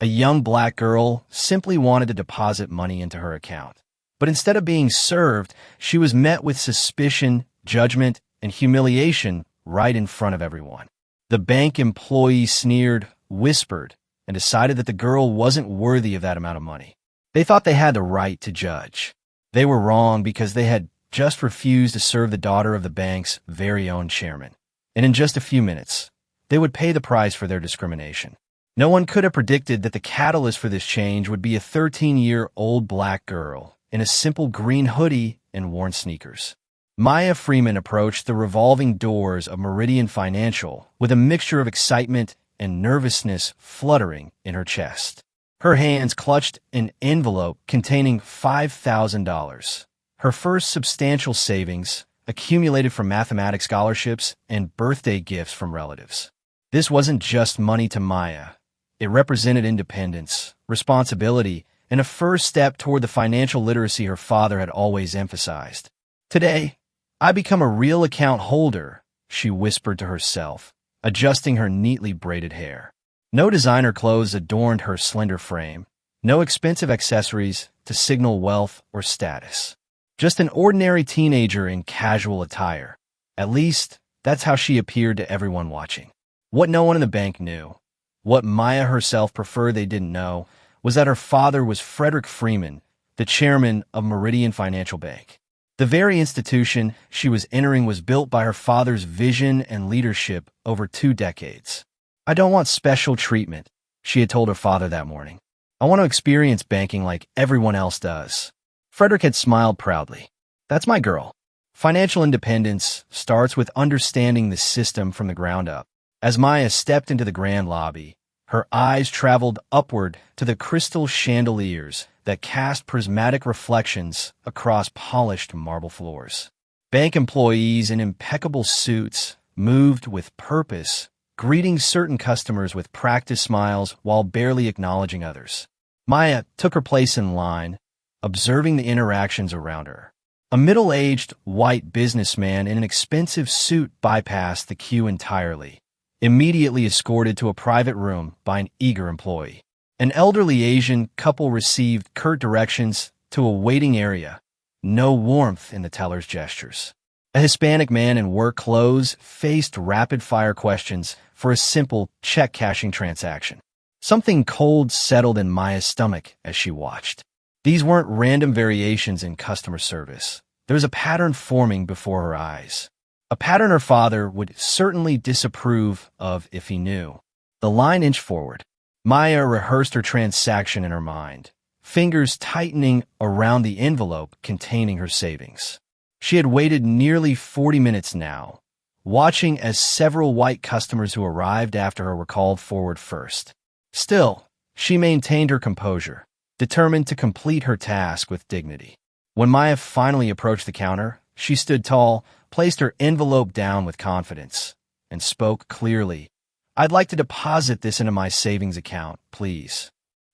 A young black girl simply wanted to deposit money into her account. But instead of being served, she was met with suspicion, judgment, and humiliation right in front of everyone. The bank employee sneered, whispered, and decided that the girl wasn't worthy of that amount of money. They thought they had the right to judge. They were wrong because they had just refused to serve the daughter of the bank's very own chairman. And in just a few minutes, they would pay the price for their discrimination. No one could have predicted that the catalyst for this change would be a 13-year-old black girl in a simple green hoodie and worn sneakers. Maya Freeman approached the revolving doors of Meridian Financial with a mixture of excitement and nervousness fluttering in her chest. Her hands clutched an envelope containing $5,000, her first substantial savings accumulated from mathematics scholarships and birthday gifts from relatives. This wasn't just money to Maya. It represented independence, responsibility, and a first step toward the financial literacy her father had always emphasized. "Today, I become a real account holder," she whispered to herself, adjusting her neatly braided hair. No designer clothes adorned her slender frame, no expensive accessories to signal wealth or status. Just an ordinary teenager in casual attire. At least, that's how she appeared to everyone watching. What no one in the bank knew, what Maya herself preferred they didn't know, was that her father was Frederick Freeman, the chairman of Meridian Financial Bank. The very institution she was entering was built by her father's vision and leadership over 2 decades. "I don't want special treatment," she had told her father that morning. "I want to experience banking like everyone else does." Frederick had smiled proudly. "That's my girl." Financial independence starts with understanding the system from the ground up. As Maya stepped into the grand lobby, her eyes traveled upward to the crystal chandeliers that cast prismatic reflections across polished marble floors. Bank employees in impeccable suits moved with purpose, greeting certain customers with practiced smiles while barely acknowledging others. Maya took her place in line, observing the interactions around her. A middle-aged white businessman in an expensive suit bypassed the queue entirely, immediately escorted to a private room by an eager employee. An elderly Asian couple received curt directions to a waiting area, no warmth in the teller's gestures. A Hispanic man in work clothes faced rapid-fire questions for a simple check-cashing transaction. Something cold settled in Maya's stomach as she watched. These weren't random variations in customer service. There was a pattern forming before her eyes. A pattern her father would certainly disapprove of if he knew. The line inched forward. Maya rehearsed her transaction in her mind, fingers tightening around the envelope containing her savings. She had waited nearly 40 minutes now, watching as several white customers who arrived after her were called forward first. Still, she maintained her composure, determined to complete her task with dignity. When Maya finally approached the counter, she stood tall, placed her envelope down with confidence, and spoke clearly. "I'd like to deposit this into my savings account, please."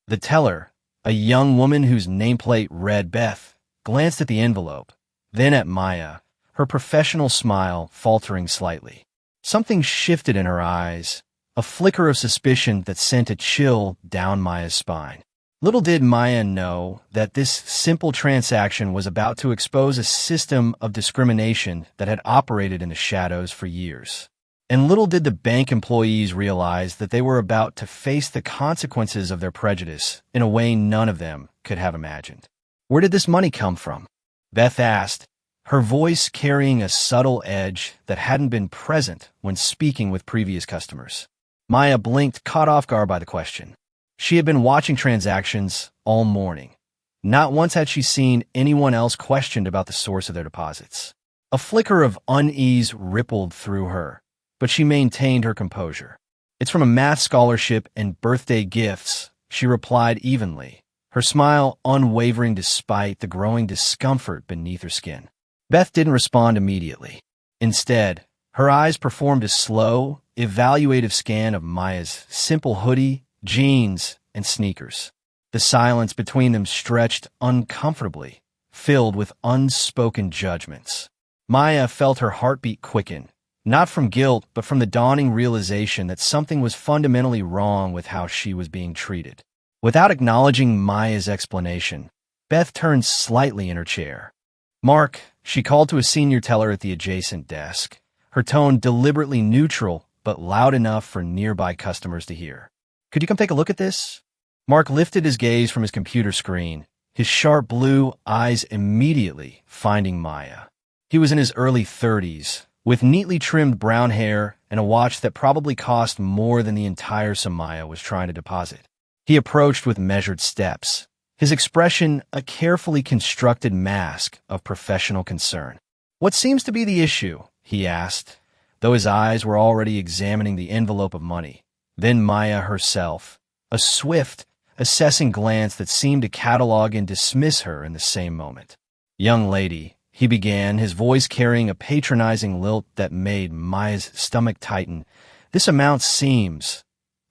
The teller, a young woman whose nameplate read Beth, glanced at the envelope, then at Maya, her professional smile faltering slightly. Something shifted in her eyes, a flicker of suspicion that sent a chill down Maya's spine. Little did Maya know that this simple transaction was about to expose a system of discrimination that had operated in the shadows for years. And little did the bank employees realize that they were about to face the consequences of their prejudice in a way none of them could have imagined. "Where did this money come from?" Beth asked, her voice carrying a subtle edge that hadn't been present when speaking with previous customers. Maya blinked, caught off guard by the question. She had been watching transactions all morning. Not once had she seen anyone else questioned about the source of their deposits. A flicker of unease rippled through her, but she maintained her composure. "It's from a math scholarship and birthday gifts," she replied evenly, her smile unwavering despite the growing discomfort beneath her skin. Beth didn't respond immediately. Instead, her eyes performed a slow, evaluative scan of Maya's simple hoodie, jeans, and sneakers. The silence between them stretched uncomfortably, filled with unspoken judgments. Maya felt her heartbeat quicken, not from guilt, but from the dawning realization that something was fundamentally wrong with how she was being treated. Without acknowledging Maya's explanation, Beth turned slightly in her chair. "Mark," she called to a senior teller at the adjacent desk, her tone deliberately neutral but loud enough for nearby customers to hear. "Could you come take a look at this?" Mark lifted his gaze from his computer screen, his sharp blue eyes immediately finding Maya. He was in his early 30s, with neatly trimmed brown hair and a watch that probably cost more than the entire sum Maya was trying to deposit. He approached with measured steps, his expression a carefully constructed mask of professional concern. "What seems to be the issue?" he asked, though his eyes were already examining the envelope of money. Then Maya herself, a swift, assessing glance that seemed to catalog and dismiss her in the same moment. "Young lady," he began, his voice carrying a patronizing lilt that made Maya's stomach tighten, "this amount seems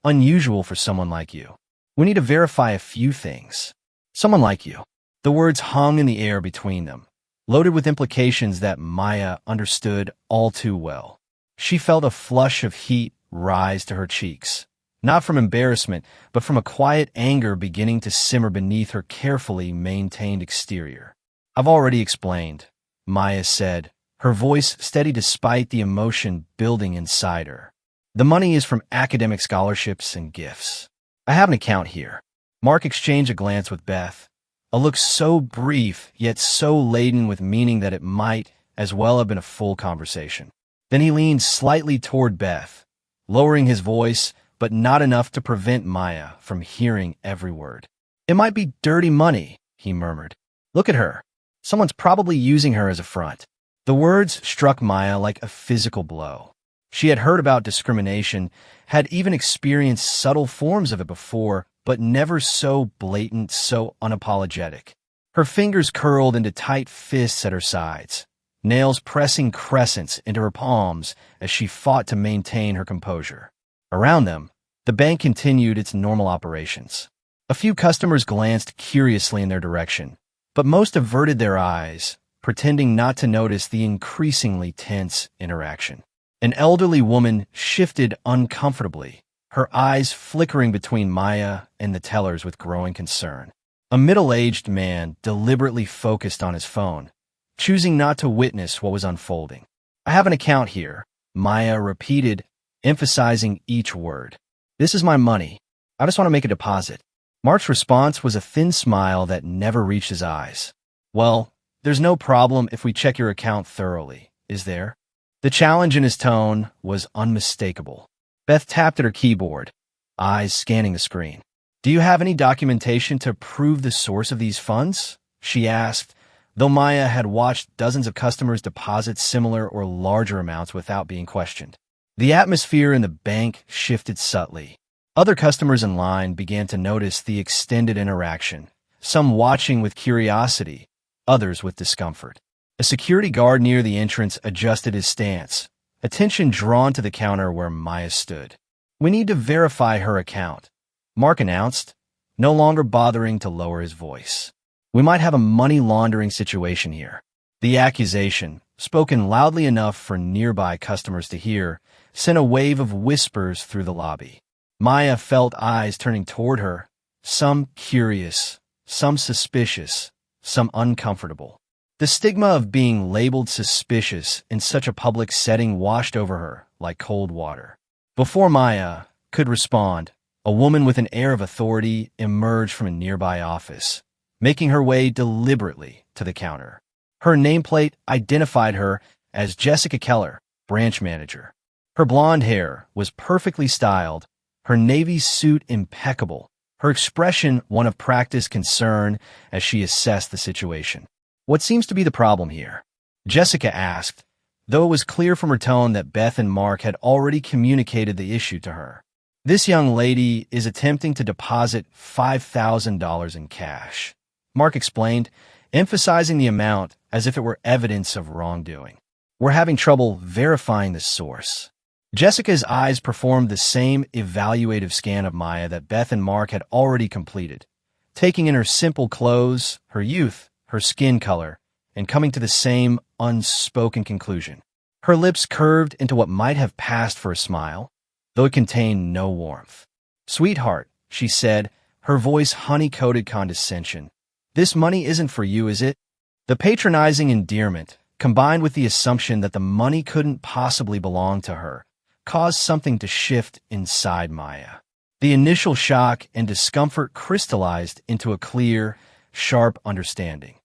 unusual for someone like you. We need to verify a few things." "Someone like you." The words hung in the air between them, loaded with implications that Maya understood all too well. She felt a flush of heat rise to her cheeks, not from embarrassment, but from a quiet anger beginning to simmer beneath her carefully maintained exterior. "I've already explained," Maya said, her voice steady despite the emotion building inside her. "The money is from academic scholarships and gifts. I have an account here." Mark exchanged a glance with Beth, a look so brief yet so laden with meaning that it might as well have been a full conversation. Then he leaned slightly toward Beth, lowering his voice, but not enough to prevent Maya from hearing every word. "It might be dirty money," he murmured. "Look at her. Someone's probably using her as a front." The words struck Maya like a physical blow. She had heard about discrimination, had even experienced subtle forms of it before, but never so blatant, so unapologetic. Her fingers curled into tight fists at her sides, nails pressing crescents into her palms as she fought to maintain her composure. Around them, the bank continued its normal operations. A few customers glanced curiously in their direction, but most averted their eyes, pretending not to notice the increasingly tense interaction. An elderly woman shifted uncomfortably, her eyes flickering between Maya and the tellers with growing concern. A middle-aged man deliberately focused on his phone, choosing not to witness what was unfolding. "I have an account here," Maya repeated, emphasizing each word. "This is my money. I just want to make a deposit." Mark's response was a thin smile that never reached his eyes. "Well, there's no problem if we check your account thoroughly, is there?" The challenge in his tone was unmistakable. Beth tapped at her keyboard, eyes scanning the screen. "Do you have any documentation to prove the source of these funds?" she asked, though Maya had watched dozens of customers deposit similar or larger amounts without being questioned. The atmosphere in the bank shifted subtly. Other customers in line began to notice the extended interaction, some watching with curiosity, others with discomfort. A security guard near the entrance adjusted his stance, attention drawn to the counter where Maya stood. "We need to verify her account," Mark announced, no longer bothering to lower his voice. "We might have a money laundering situation here." The accusation, spoken loudly enough for nearby customers to hear, sent a wave of whispers through the lobby. Maya felt eyes turning toward her, some curious, some suspicious, some uncomfortable. The stigma of being labeled suspicious in such a public setting washed over her like cold water. Before Maya could respond, a woman with an air of authority emerged from a nearby office, making her way deliberately to the counter. Her nameplate identified her as Jessica Keller, branch manager. Her blonde hair was perfectly styled, her navy suit impeccable, her expression one of practiced concern as she assessed the situation. "What seems to be the problem here?" Jessica asked, though it was clear from her tone that Beth and Mark had already communicated the issue to her. "This young lady is attempting to deposit $5,000 in cash," Mark explained, emphasizing the amount as if it were evidence of wrongdoing. "We're having trouble verifying the source." Jessica's eyes performed the same evaluative scan of Maya that Beth and Mark had already completed, taking in her simple clothes, her youth, her skin color, and coming to the same unspoken conclusion. Her lips curved into what might have passed for a smile, though it contained no warmth. "Sweetheart," she said, her voice honey-coated condescension. "This money isn't for you, is it?" The patronizing endearment, combined with the assumption that the money couldn't possibly belong to her, caused something to shift inside Maya. The initial shock and discomfort crystallized into a clear, sharp understanding.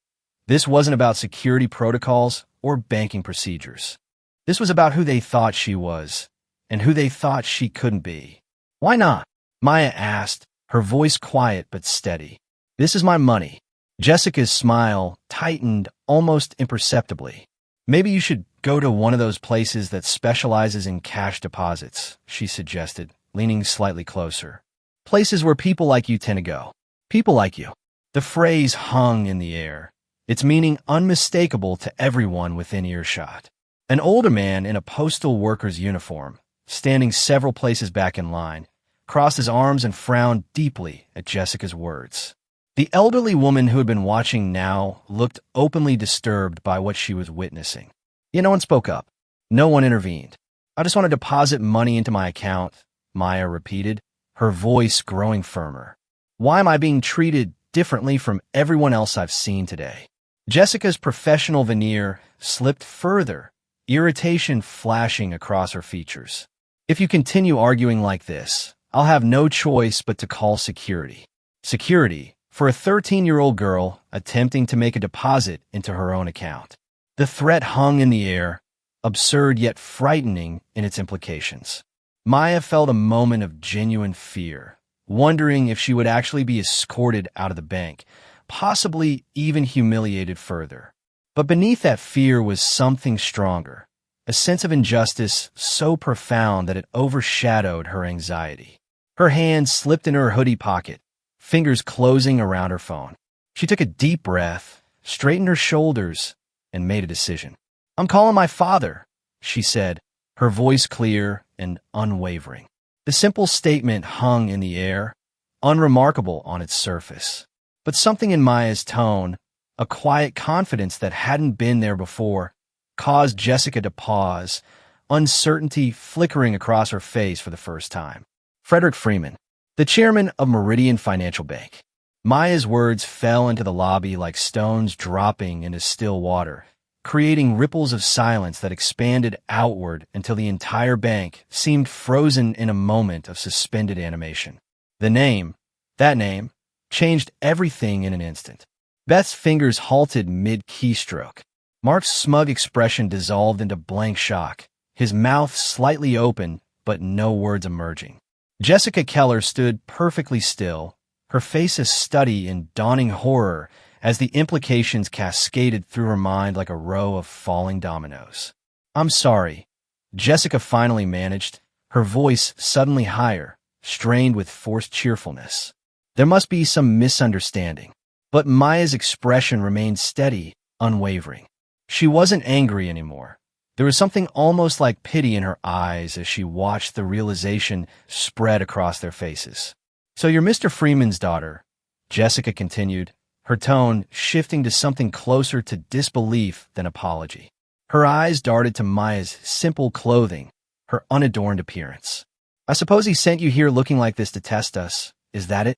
This wasn't about security protocols or banking procedures. This was about who they thought she was and who they thought she couldn't be. "Why not?" Maya asked, her voice quiet but steady. "This is my money." Jessica's smile tightened almost imperceptibly. "Maybe you should go to one of those places that specializes in cash deposits," she suggested, leaning slightly closer. "Places where people like you tend to go." People like you. The phrase hung in the air, its meaning unmistakable to everyone within earshot. An older man in a postal worker's uniform, standing several places back in line, crossed his arms and frowned deeply at Jessica's words. The elderly woman who had been watching now looked openly disturbed by what she was witnessing. Yet no one spoke up. No one intervened. "I just want to deposit money into my account," Maya repeated, her voice growing firmer. "Why am I being treated differently from everyone else I've seen today?" Jessica's professional veneer slipped further, irritation flashing across her features. "If you continue arguing like this, I'll have no choice but to call security." Security for a 13-year-old girl attempting to make a deposit into her own account. The threat hung in the air, absurd yet frightening in its implications. Maya felt a moment of genuine fear, wondering if she would actually be escorted out of the bank, possibly even humiliated further. But beneath that fear was something stronger, a sense of injustice so profound that it overshadowed her anxiety. Her hand slipped in her hoodie pocket, fingers closing around her phone. She took a deep breath, straightened her shoulders, and made a decision. "I'm calling my father," she said, her voice clear and unwavering. The simple statement hung in the air, unremarkable on its surface. But something in Maya's tone, a quiet confidence that hadn't been there before, caused Jessica to pause, uncertainty flickering across her face for the first time. Frederick Freeman, the chairman of Meridian Financial Bank. Maya's words fell into the lobby like stones dropping into still water, creating ripples of silence that expanded outward until the entire bank seemed frozen in a moment of suspended animation. The name, that name, changed everything in an instant. Beth's fingers halted mid-keystroke. Mark's smug expression dissolved into blank shock, his mouth slightly open, but no words emerging. Jessica Keller stood perfectly still, her face a study in dawning horror as the implications cascaded through her mind like a row of falling dominoes. "I'm sorry," Jessica finally managed, her voice suddenly higher, strained with forced cheerfulness. "There must be some misunderstanding." But Maya's expression remained steady, unwavering. She wasn't angry anymore. There was something almost like pity in her eyes as she watched the realization spread across their faces. "So you're Mr. Freeman's daughter," Jessica continued, her tone shifting to something closer to disbelief than apology. Her eyes darted to Maya's simple clothing, her unadorned appearance. "I suppose he sent you here looking like this to test us, is that it?"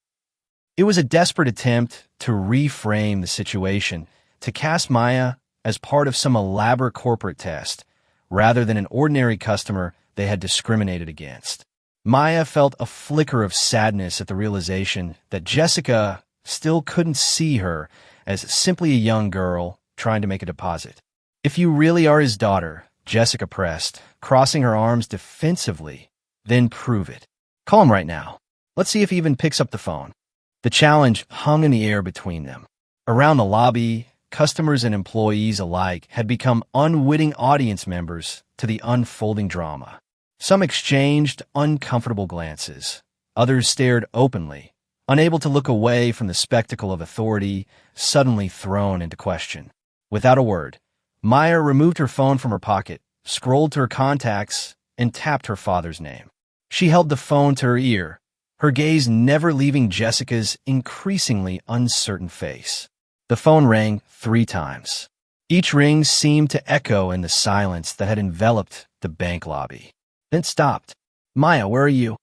It was a desperate attempt to reframe the situation, to cast Maya as part of some elaborate corporate test, rather than an ordinary customer they had discriminated against. Maya felt a flicker of sadness at the realization that Jessica still couldn't see her as simply a young girl trying to make a deposit. "If you really are his daughter," Jessica pressed, crossing her arms defensively, "then prove it. Call him right now. Let's see if he even picks up the phone." The challenge hung in the air between them. Around the lobby, customers and employees alike had become unwitting audience members to the unfolding drama. Some exchanged uncomfortable glances. Others stared openly, unable to look away from the spectacle of authority suddenly thrown into question. Without a word, Maya removed her phone from her pocket, scrolled to her contacts, and tapped her father's name. She held the phone to her ear, her gaze never leaving Jessica's increasingly uncertain face. The phone rang 3 times. Each ring seemed to echo in the silence that had enveloped the bank lobby. Then stopped. "Maya, where are you?"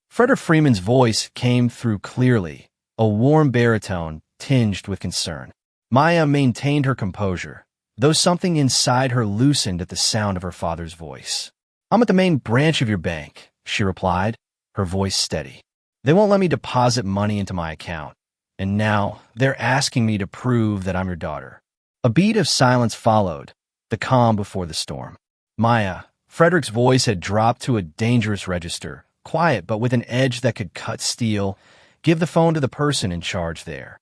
Frederick Freeman's voice came through clearly, a warm baritone tinged with concern. Maya maintained her composure, though something inside her loosened at the sound of her father's voice. "I'm at the main branch of your bank," she replied, her voice steady. "They won't let me deposit money into my account, and now they're asking me to prove that I'm your daughter." A beat of silence followed, the calm before the storm. "Maya," Frederick's voice had dropped to a dangerous register, quiet but with an edge that could cut steel. "Give the phone to the person in charge there."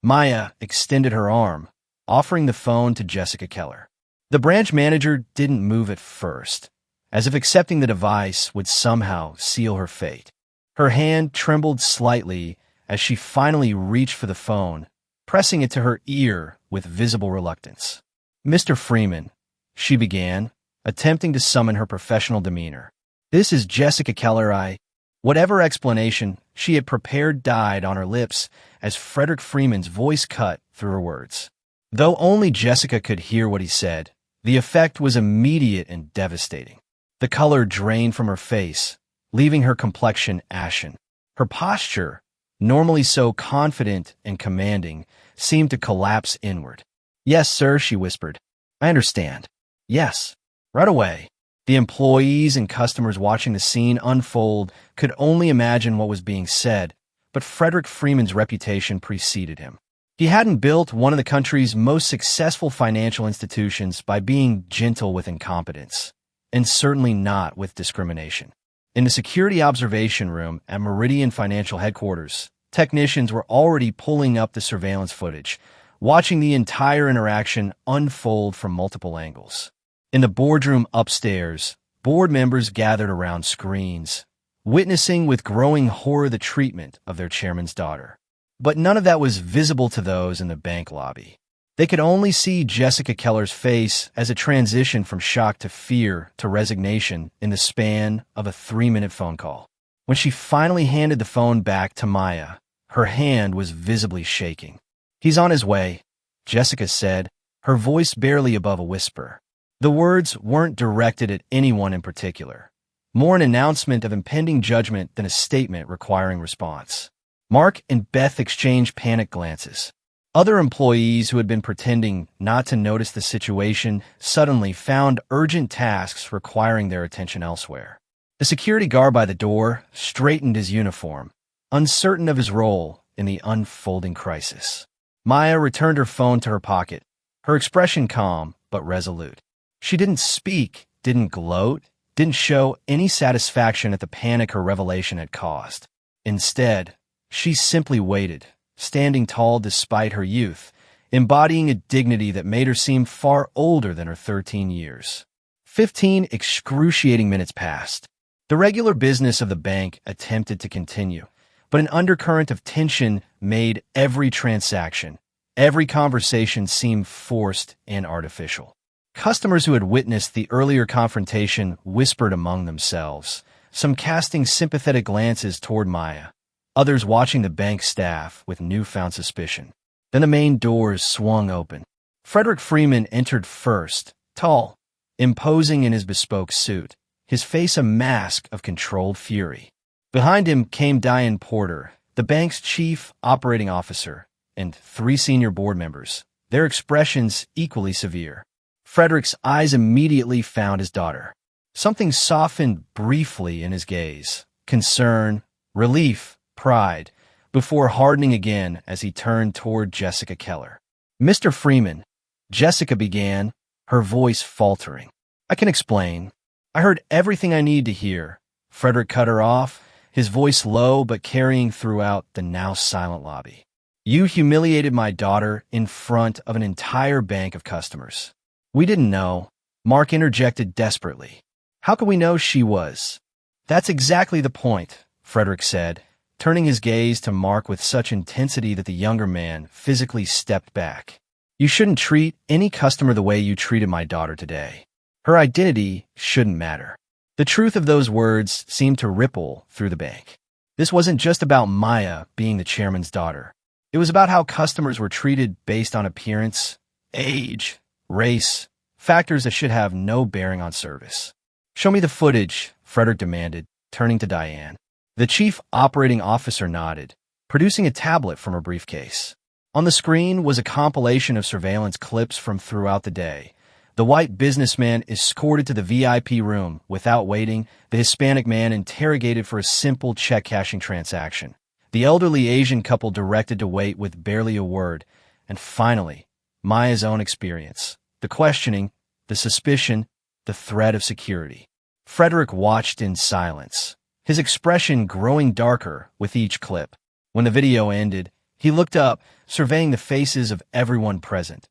Maya extended her arm, offering the phone to Jessica Keller. The branch manager didn't move at first, as if accepting the device would somehow seal her fate. Her hand trembled slightly as she finally reached for the phone, pressing it to her ear with visible reluctance. "Mr. Freeman," she began, attempting to summon her professional demeanor. "This is Jessica Keller. Whatever explanation she had prepared died on her lips as Frederick Freeman's voice cut through her words. Though only Jessica could hear what he said, the effect was immediate and devastating. The color drained from her face, leaving her complexion ashen. Her posture, normally so confident and commanding, seemed to collapse inward. "Yes, sir," she whispered. "I understand. Yes. Right away." The employees and customers watching the scene unfold could only imagine what was being said, but Frederick Freeman's reputation preceded him. He hadn't built one of the country's most successful financial institutions by being gentle with incompetence, and certainly not with discrimination. In the security observation room at Meridian Financial Headquarters, technicians were already pulling up the surveillance footage, watching the entire interaction unfold from multiple angles. In the boardroom upstairs, board members gathered around screens, witnessing with growing horror the treatment of their chairman's daughter. But none of that was visible to those in the bank lobby. They could only see Jessica Keller's face as it transitioned from shock to fear to resignation in the span of a 3-minute phone call. When she finally handed the phone back to Maya, her hand was visibly shaking. "He's on his way," Jessica said, her voice barely above a whisper. The words weren't directed at anyone in particular, more an announcement of impending judgment than a statement requiring response. Mark and Beth exchanged panicked glances. Other employees who had been pretending not to notice the situation suddenly found urgent tasks requiring their attention elsewhere. The security guard by the door straightened his uniform, uncertain of his role in the unfolding crisis. Maya returned her phone to her pocket, her expression calm but resolute. She didn't speak, didn't gloat, didn't show any satisfaction at the panic her revelation had caused. Instead, she simply waited, standing tall despite her youth, embodying a dignity that made her seem far older than her 13 years. 15 excruciating minutes passed. The regular business of the bank attempted to continue, but an undercurrent of tension made every transaction, every conversation seem forced and artificial. Customers who had witnessed the earlier confrontation whispered among themselves, some casting sympathetic glances toward Maya, others watching the bank staff with newfound suspicion. Then the main doors swung open. Frederick Freeman entered first, tall, imposing in his bespoke suit, his face a mask of controlled fury. Behind him came Diane Porter, the bank's chief operating officer, and 3 senior board members, their expressions equally severe. Frederick's eyes immediately found his daughter. Something softened briefly in his gaze, concern, relief, pride, before hardening again as he turned toward Jessica Keller. "Mr. Freeman," Jessica began, her voice faltering. "I can explain. I heard everything I need to hear." Frederick cut her off, his voice low but carrying throughout the now silent lobby. "You humiliated my daughter in front of an entire bank of customers." "We didn't know," Mark interjected desperately. "How could we know she was?" "That's exactly the point," Frederick said, turning his gaze to Mark with such intensity that the younger man physically stepped back. "You shouldn't treat any customer the way you treated my daughter today. Her identity shouldn't matter." The truth of those words seemed to ripple through the bank. This wasn't just about Maya being the chairman's daughter. It was about how customers were treated based on appearance, age, race, factors that should have no bearing on service. "Show me the footage," Frederick demanded, turning to Diane. The chief operating officer nodded, producing a tablet from her briefcase. On the screen was a compilation of surveillance clips from throughout the day. The white businessman escorted to the VIP room without waiting, the Hispanic man interrogated for a simple check-cashing transaction, the elderly Asian couple directed to wait with barely a word, and finally, Maya's own experience, the questioning, the suspicion, the threat of security. Frederick watched in silence, his expression growing darker with each clip. When the video ended, he looked up, surveying the faces of everyone present.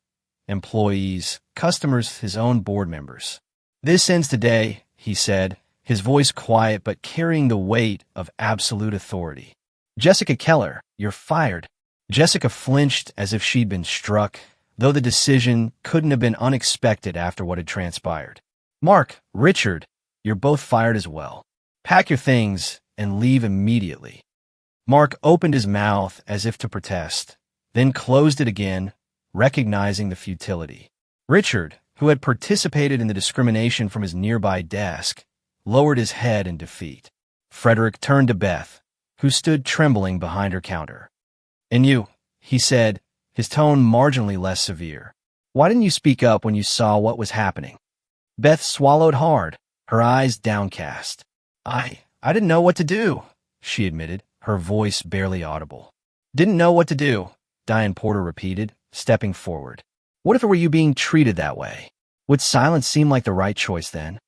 Employees, customers, his own board members. "This ends today," he said, his voice quiet but carrying the weight of absolute authority. "Jessica Keller, you're fired." Jessica flinched as if she'd been struck, though the decision couldn't have been unexpected after what had transpired. "Mark, Richard, you're both fired as well. Pack your things and leave immediately." Mark opened his mouth as if to protest, then closed it again, recognizing the futility. Richard, who had participated in the discrimination from his nearby desk, lowered his head in defeat. Frederick turned to Beth, who stood trembling behind her counter. "And you," he said, his tone marginally less severe. "Why didn't you speak up when you saw what was happening?" Beth swallowed hard, her eyes downcast. I didn't know what to do," she admitted, her voice barely audible. "Didn't know what to do," Diane Porter repeated, stepping forward. "What if it were you being treated that way? Would silence seem like the right choice then?"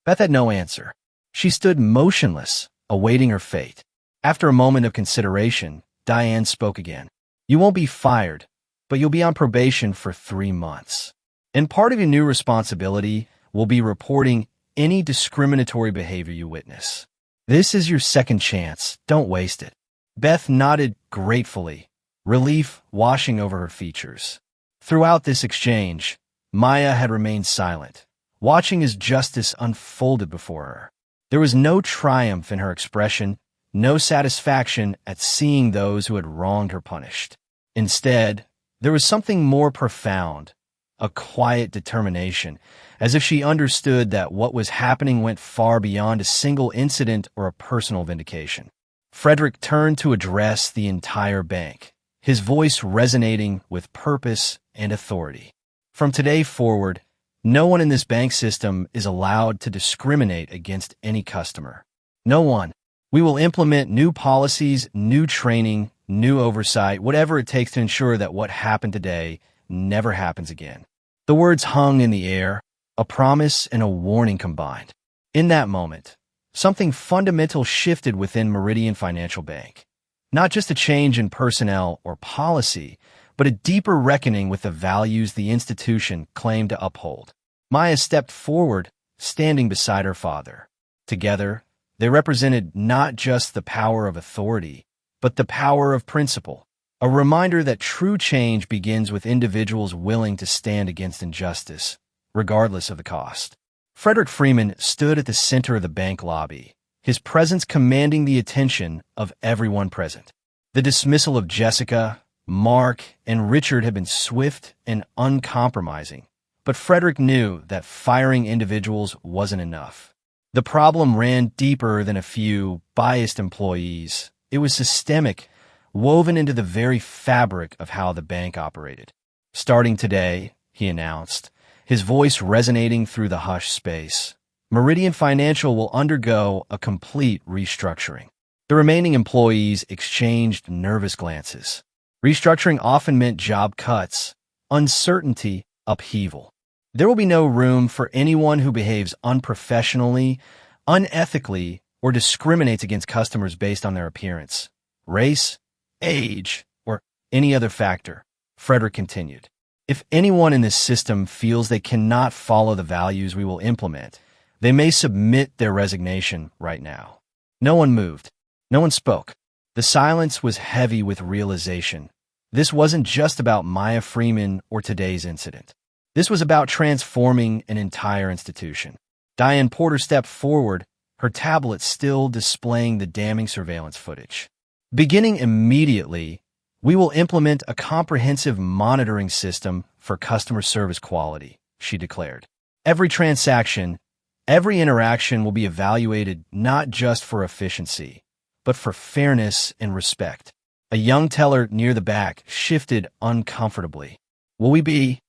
Beth had no answer. She stood motionless, awaiting her fate. After a moment of consideration, Diane spoke again. "You won't be fired, but you'll be on probation for 3 months. And part of your new responsibility will be reporting any discriminatory behavior you witness. This is your second chance. Don't waste it." Beth nodded gratefully, relief washing over her features. Throughout this exchange, Maya had remained silent, watching as justice unfolded before her. There was no triumph in her expression, no satisfaction at seeing those who had wronged her punished. Instead, there was something more profound, a quiet determination, as if she understood that what was happening went far beyond a single incident or a personal vindication. Frederick turned to address the entire bank, his voice resonating with purpose and authority. "From today forward, no one in this bank system is allowed to discriminate against any customer. No one. We will implement new policies, new training, new oversight, whatever it takes to ensure that what happened today never happens again." The words hung in the air, a promise and a warning combined. In that moment, something fundamental shifted within Meridian Financial Bank. Not just a change in personnel or policy, but a deeper reckoning with the values the institution claimed to uphold. Maya stepped forward, standing beside her father. Together, they represented not just the power of authority, but the power of principle, a reminder that true change begins with individuals willing to stand against injustice, regardless of the cost. Frederick Freeman stood at the center of the bank lobby, his presence commanding the attention of everyone present. The dismissal of Jessica, Mark, and Richard had been swift and uncompromising, but Frederick knew that firing individuals wasn't enough. The problem ran deeper than a few biased employees. It was systemic, woven into the very fabric of how the bank operated. "Starting today," he announced, his voice resonating through the hushed space, "Meridian Financial will undergo a complete restructuring." The remaining employees exchanged nervous glances. Restructuring often meant job cuts, uncertainty, upheaval. There will be no room for anyone who behaves unprofessionally, unethically, or discriminates against customers based on their appearance, race, age, or any other factor, Frederick continued. "If anyone in this system feels they cannot follow the values we will implement, they may submit their resignation right now." No one moved. No one spoke. The silence was heavy with realization. This wasn't just about Maya Freeman or today's incident. This was about transforming an entire institution. Diane Porter stepped forward, her tablet still displaying the damning surveillance footage. "Beginning immediately, we will implement a comprehensive monitoring system for customer service quality," she declared. "Every transaction, every interaction will be evaluated not just for efficiency, but for fairness and respect. A young teller near the back shifted uncomfortably. Will we be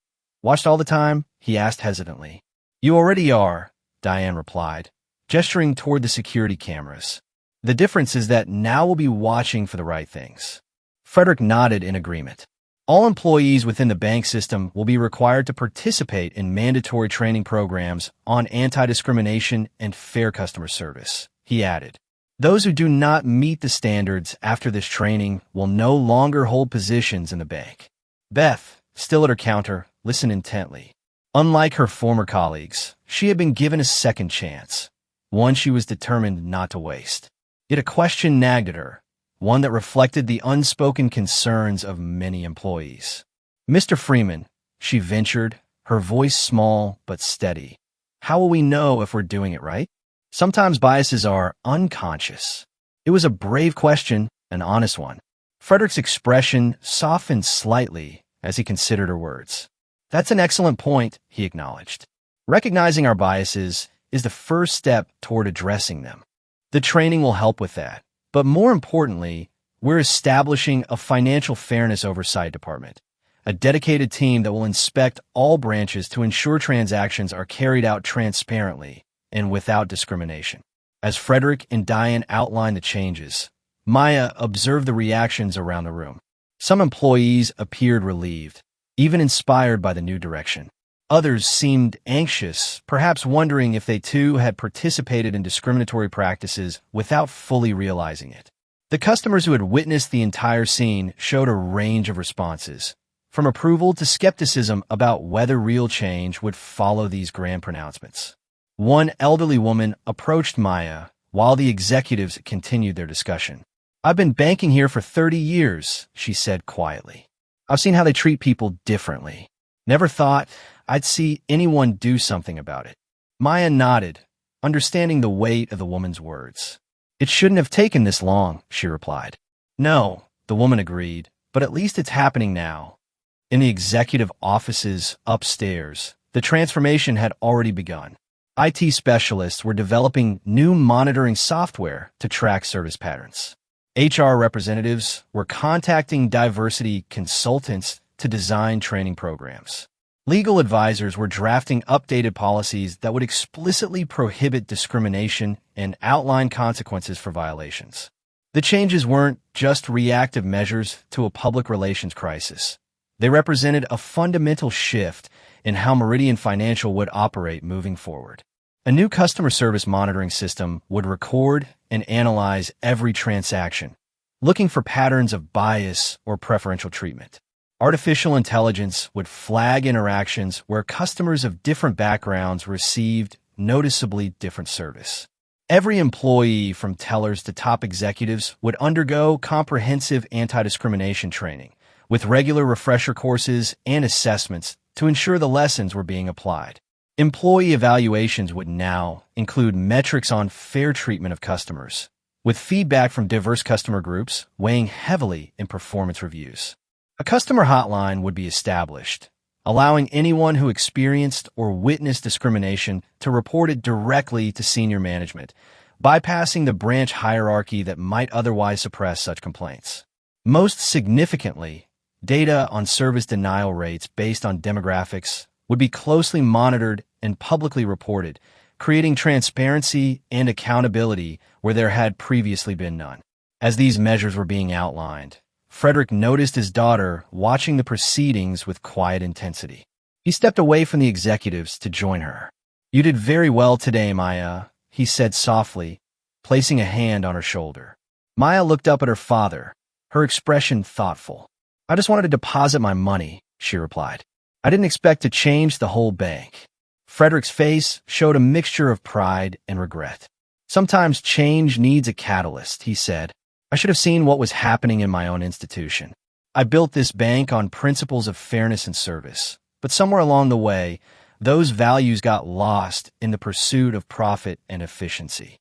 watched all the time? He asked hesitantly. You already are, Diane replied, gesturing toward the security cameras. The difference is that now we'll be watching for the right things. Frederick nodded in agreement. All employees within the bank system will be required to participate in mandatory training programs on anti-discrimination and fair customer service, he added. Those who do not meet the standards after this training will no longer hold positions in the bank. Beth, still at her counter, listened intently. Unlike her former colleagues, she had been given a second chance, one she was determined not to waste. Yet a question nagged at her, one that reflected the unspoken concerns of many employees. Mr. Freeman, she ventured, her voice small but steady. How will we know if we're doing it right? Sometimes biases are unconscious. It was a brave question, an honest one. Frederick's expression softened slightly as he considered her words. That's an excellent point, he acknowledged. Recognizing our biases is the first step toward addressing them. The training will help with that. But more importantly, we're establishing a financial fairness oversight department, a dedicated team that will inspect all branches to ensure transactions are carried out transparently and without discrimination. As Frederick and Diane outlined the changes, Maya observed the reactions around the room. Some employees appeared relieved, even inspired by the new direction. Others seemed anxious, perhaps wondering if they too had participated in discriminatory practices without fully realizing it. The customers who had witnessed the entire scene showed a range of responses, from approval to skepticism about whether real change would follow these grand pronouncements. One elderly woman approached Maya while the executives continued their discussion. I've been banking here for 30 years, she said quietly. I've seen how they treat people differently. Never thought I'd see anyone do something about it. Maya nodded, understanding the weight of the woman's words. It shouldn't have taken this long, she replied. No, the woman agreed, but at least it's happening now. In the executive offices upstairs, the transformation had already begun. IT specialists were developing new monitoring software to track service patterns. HR representatives were contacting diversity consultants to design training programs. Legal advisors were drafting updated policies that would explicitly prohibit discrimination and outline consequences for violations. The changes weren't just reactive measures to a public relations crisis. They represented a fundamental shift in how Meridian Financial would operate moving forward. A new customer service monitoring system would record and analyze every transaction, looking for patterns of bias or preferential treatment. Artificial intelligence would flag interactions where customers of different backgrounds received noticeably different service. Every employee, from tellers to top executives, would undergo comprehensive anti-discrimination training, with regular refresher courses and assessments to ensure the lessons were being applied. Employee evaluations would now include metrics on fair treatment of customers, with feedback from diverse customer groups weighing heavily in performance reviews. A customer hotline would be established, allowing anyone who experienced or witnessed discrimination to report it directly to senior management, bypassing the branch hierarchy that might otherwise suppress such complaints. Most significantly, data on service denial rates based on demographics would be closely monitored and publicly reported, creating transparency and accountability where there had previously been none. As these measures were being outlined, Frederick noticed his daughter watching the proceedings with quiet intensity. He stepped away from the executives to join her. You did very well today, Maya, he said softly, placing a hand on her shoulder. Maya looked up at her father, her expression thoughtful. I just wanted to deposit my money, she replied. I didn't expect to change the whole bank. Frederick's face showed a mixture of pride and regret. Sometimes change needs a catalyst, he said. I should have seen what was happening in my own institution. I built this bank on principles of fairness and service, but somewhere along the way, those values got lost in the pursuit of profit and efficiency.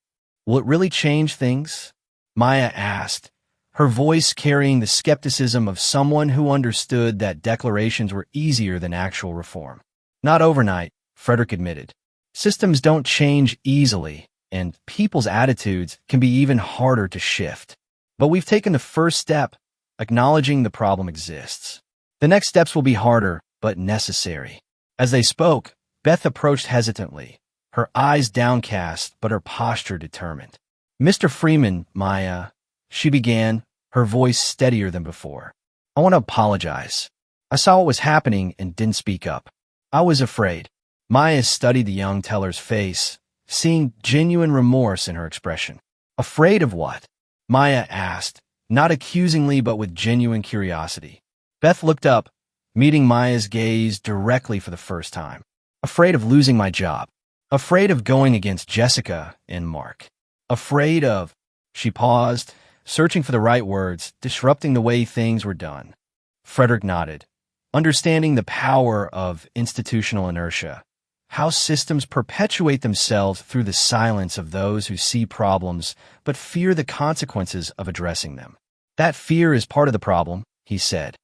Will it really change things? Maya asked, her voice carrying the skepticism of someone who understood that declarations were easier than actual reform. Not overnight, Frederick admitted. Systems don't change easily, and people's attitudes can be even harder to shift. But we've taken the first step, acknowledging the problem exists. The next steps will be harder, but necessary. As they spoke, Beth approached hesitantly, her eyes downcast but her posture determined. "Mr. Freeman, Maya," she began, her voice steadier than before. "I want to apologize. I saw what was happening and didn't speak up. I was afraid." Maya studied the young teller's face, seeing genuine remorse in her expression. "Afraid of what?" Maya asked, not accusingly but with genuine curiosity. Beth looked up, meeting Maya's gaze directly for the first time. "Afraid of losing my job. Afraid of going against Jessica and Mark. Afraid of—" She paused, searching for the right words, disrupting the way things were done. Frederick nodded, understanding the power of institutional inertia, how systems perpetuate themselves through the silence of those who see problems but fear the consequences of addressing them. "That fear is part of the problem," he said.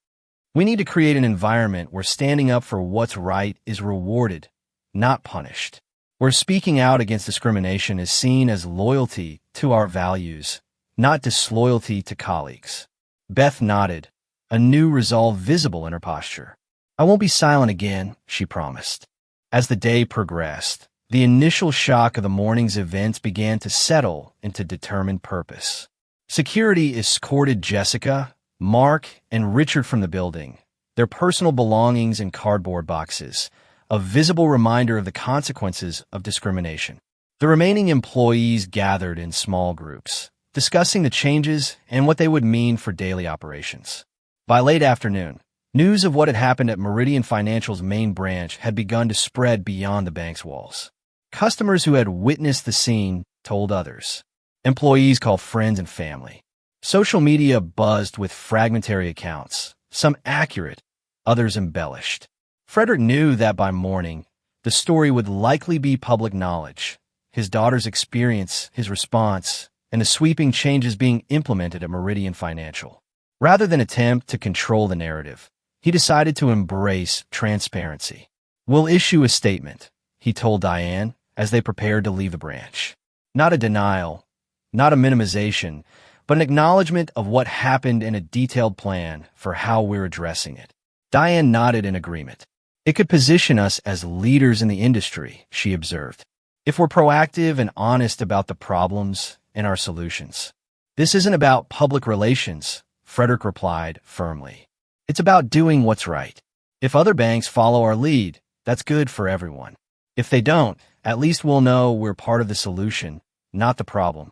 "We need to create an environment where standing up for what's right is rewarded, not punished. Where speaking out against discrimination is seen as loyalty to our values, not disloyalty to colleagues." Beth nodded, a new resolve visible in her posture. "I won't be silent again," she promised. As the day progressed, the initial shock of the morning's events began to settle into determined purpose. Security escorted Jessica, Mark, and Richard from the building, their personal belongings in cardboard boxes, a visible reminder of the consequences of discrimination. The remaining employees gathered in small groups, discussing the changes and what they would mean for daily operations. By late afternoon, news of what had happened at Meridian Financial's main branch had begun to spread beyond the bank's walls. Customers who had witnessed the scene told others. Employees called friends and family. Social media buzzed with fragmentary accounts, some accurate, others embellished. Frederick knew that by morning, the story would likely be public knowledge. His daughter's experience, his response, and the sweeping changes being implemented at Meridian Financial. Rather than attempt to control the narrative, he decided to embrace transparency. "We'll issue a statement," he told Diane as they prepared to leave the branch. Not a denial, not a minimization, but an acknowledgement of what happened and a detailed plan for how we're addressing it. Diane nodded in agreement. "It could position us as leaders in the industry," she observed, "if we're proactive and honest about the problems and our solutions." "This isn't about public relations," Frederick replied firmly. "It's about doing what's right. If other banks follow our lead, that's good for everyone. If they don't, at least we'll know we're part of the solution, not the problem."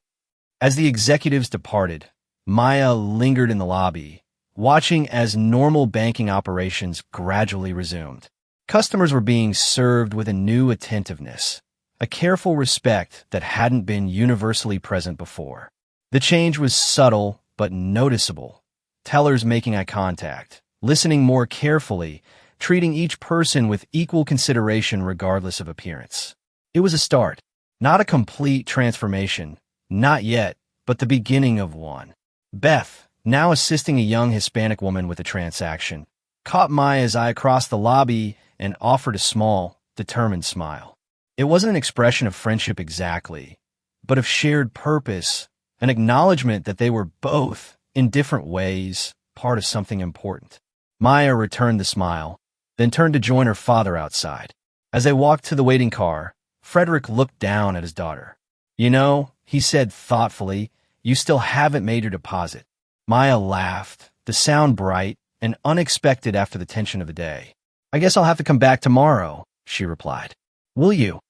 As the executives departed, Maya lingered in the lobby, watching as normal banking operations gradually resumed. Customers were being served with a new attentiveness, a careful respect that hadn't been universally present before. The change was subtle but noticeable. Tellers making eye contact, listening more carefully, treating each person with equal consideration regardless of appearance. It was a start, not a complete transformation, not yet, but the beginning of one. Beth, now assisting a young Hispanic woman with a transaction, caught Maya's eye across the lobby and offered a small, determined smile. It wasn't an expression of friendship exactly, but of shared purpose, an acknowledgement that they were both, in different ways, part of something important. Maya returned the smile, then turned to join her father outside. As they walked to the waiting car, Frederick looked down at his daughter. "You know," he said thoughtfully, "you still haven't made your deposit." Maya laughed, the sound bright and unexpected after the tension of the day. "I guess I'll have to come back tomorrow," she replied. "Will you?"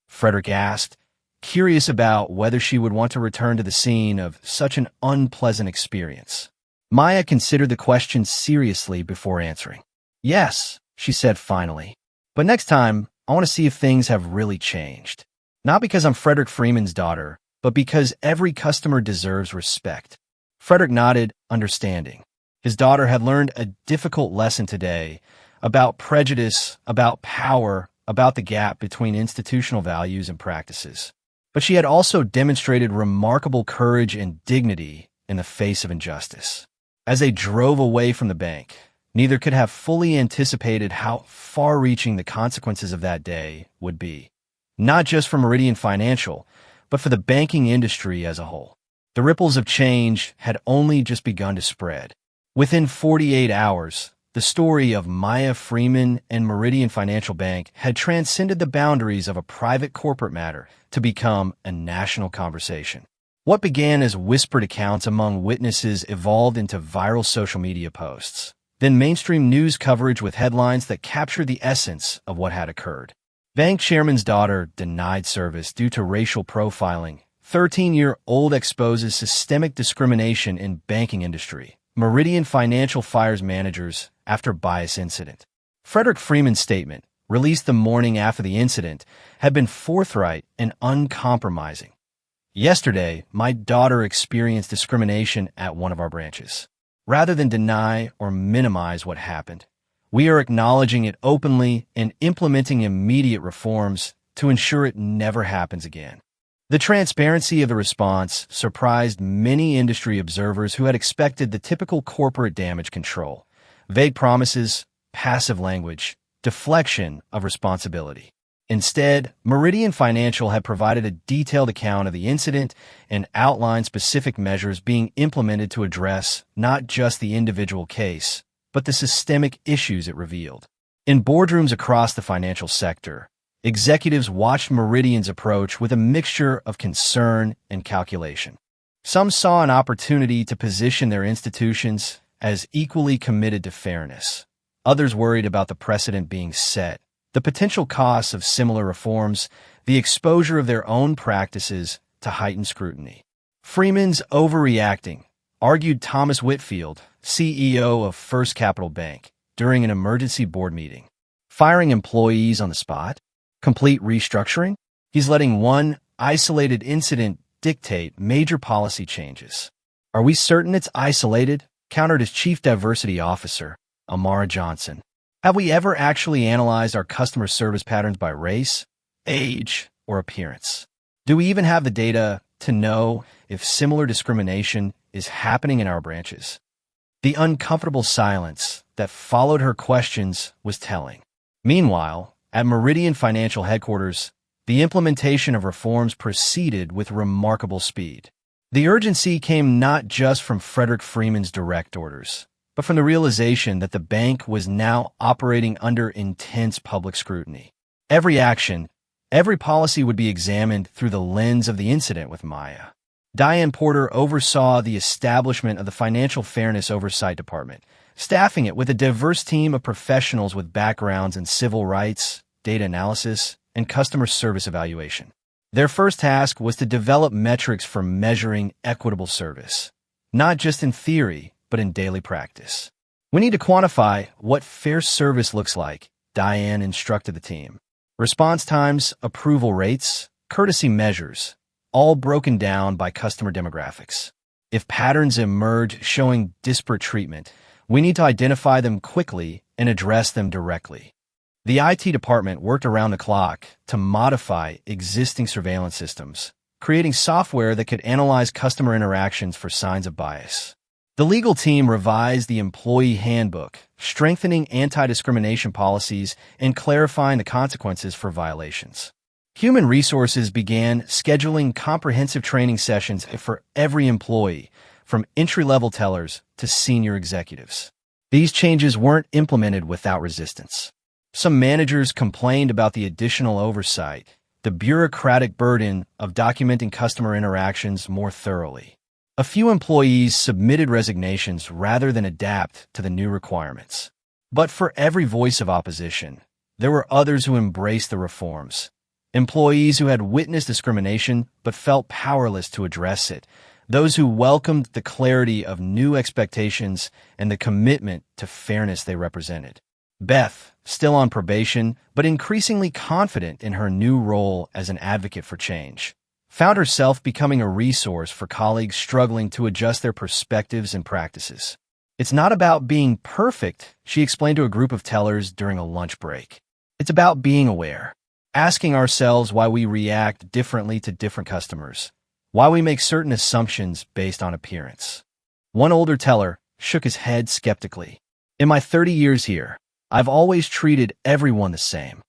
Frederick asked, curious about whether she would want to return to the scene of such an unpleasant experience. Maya considered the question seriously before answering. "Yes," she said finally. "But next time, I want to see if things have really changed. Not because I'm Frederick Freeman's daughter, but because every customer deserves respect." Frederick nodded, understanding. His daughter had learned a difficult lesson today about prejudice, about power, about the gap between institutional values and practices. But she had also demonstrated remarkable courage and dignity in the face of injustice. As they drove away from the bank, neither could have fully anticipated how far-reaching the consequences of that day would be, not just for Meridian Financial, but for the banking industry as a whole. The ripples of change had only just begun to spread. Within 48 hours, the story of Maya Freeman and Meridian Financial Bank had transcended the boundaries of a private corporate matter to become a national conversation. What began as whispered accounts among witnesses evolved into viral social media posts, then mainstream news coverage with headlines that captured the essence of what had occurred. Bank chairman's daughter denied service due to racial profiling. 13-year-old exposes systemic discrimination in banking industry. Meridian Financial fires managers after bias incident. Frederick Freeman's statement, released the morning after the incident, had been forthright and uncompromising. Yesterday, my daughter experienced discrimination at one of our branches. Rather than deny or minimize what happened, we are acknowledging it openly and implementing immediate reforms to ensure it never happens again. The transparency of the response surprised many industry observers who had expected the typical corporate damage control: vague promises, passive language, deflection of responsibility. Instead, Meridian Financial had provided a detailed account of the incident and outlined specific measures being implemented to address not just the individual case, but the systemic issues it revealed. In boardrooms across the financial sector, executives watched Meridian's approach with a mixture of concern and calculation. Some saw an opportunity to position their institutions as equally committed to fairness. Others worried about the precedent being set, the potential costs of similar reforms, the exposure of their own practices to heightened scrutiny. Freeman's overreacting, argued Thomas Whitfield, CEO of First Capital Bank, during an emergency board meeting. Firing employees on the spot? Complete restructuring? He's letting one isolated incident dictate major policy changes. Are we certain it's isolated? Countered his Chief Diversity Officer, Amara Johnson. Have we ever actually analyzed our customer service patterns by race, age, or appearance? Do we even have the data to know if similar discrimination is happening in our branches? The uncomfortable silence that followed her questions was telling. Meanwhile, at Meridian Financial headquarters, the implementation of reforms proceeded with remarkable speed. The urgency came not just from Frederick Freeman's direct orders, but from the realization that the bank was now operating under intense public scrutiny. Every action, every policy would be examined through the lens of the incident with Maya. Diane Porter oversaw the establishment of the Financial Fairness Oversight Department, staffing it with a diverse team of professionals with backgrounds in civil rights, data analysis, and customer service evaluation. Their first task was to develop metrics for measuring equitable service, not just in theory, but in daily practice. We need to quantify what fair service looks like, Diane instructed the team. Response times, approval rates, courtesy measures, all broken down by customer demographics. If patterns emerge showing disparate treatment, we need to identify them quickly and address them directly. The IT department worked around the clock to modify existing surveillance systems, creating software that could analyze customer interactions for signs of bias. The legal team revised the employee handbook, strengthening anti-discrimination policies and clarifying the consequences for violations. Human Resources began scheduling comprehensive training sessions for every employee, from entry-level tellers to senior executives. These changes weren't implemented without resistance. Some managers complained about the additional oversight, the bureaucratic burden of documenting customer interactions more thoroughly. A few employees submitted resignations rather than adapt to the new requirements. But for every voice of opposition, there were others who embraced the reforms. Employees who had witnessed discrimination but felt powerless to address it. Those who welcomed the clarity of new expectations and the commitment to fairness they represented. Beth, still on probation, but increasingly confident in her new role as an advocate for change, found herself becoming a resource for colleagues struggling to adjust their perspectives and practices. It's not about being perfect, she explained to a group of tellers during a lunch break. It's about being aware, asking ourselves why we react differently to different customers, why we make certain assumptions based on appearance. One older teller shook his head skeptically. In my 30 years here, I've always treated everyone the same.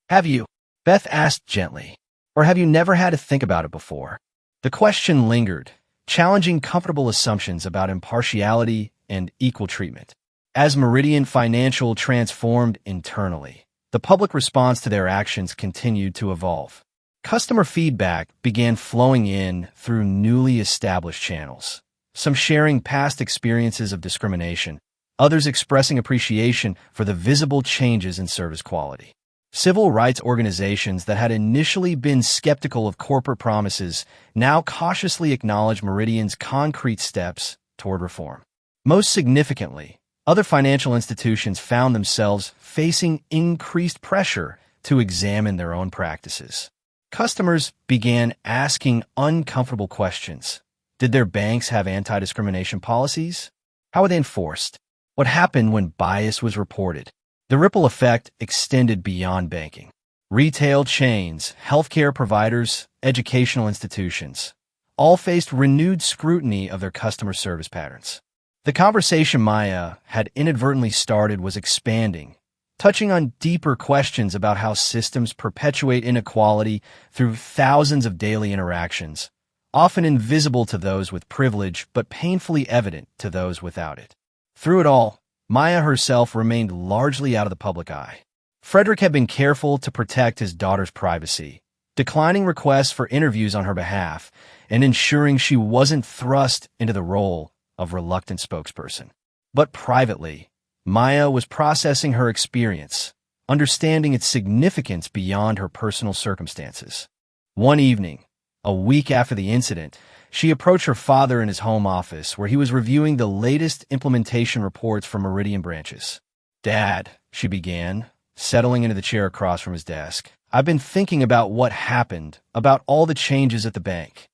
Have you? Beth asked gently. Or have you never had to think about it before? The question lingered, challenging comfortable assumptions about impartiality and equal treatment. As Meridian Financial transformed internally, the public response to their actions continued to evolve. Customer feedback began flowing in through newly established channels, some sharing past experiences of discrimination, others expressing appreciation for the visible changes in service quality. Civil rights organizations that had initially been skeptical of corporate promises now cautiously acknowledge Meridian's concrete steps toward reform. Most significantly, other financial institutions found themselves facing increased pressure to examine their own practices. Customers began asking uncomfortable questions. Did their banks have anti-discrimination policies? How were they enforced? What happened when bias was reported? The ripple effect extended beyond banking. Retail chains, healthcare providers, educational institutions all faced renewed scrutiny of their customer service patterns. The conversation Maya had inadvertently started was expanding, touching on deeper questions about how systems perpetuate inequality through thousands of daily interactions, often invisible to those with privilege but painfully evident to those without it. Through it all, Maya herself remained largely out of the public eye. Frederick had been careful to protect his daughter's privacy, declining requests for interviews on her behalf and ensuring she wasn't thrust into the role of reluctant spokesperson. But privately, Maya was processing her experience, understanding its significance beyond her personal circumstances. One evening, a week after the incident, she approached her father in his home office where he was reviewing the latest implementation reports from Meridian branches. "Dad," she began, settling into the chair across from his desk, "I've been thinking about what happened, about all the changes at the bank."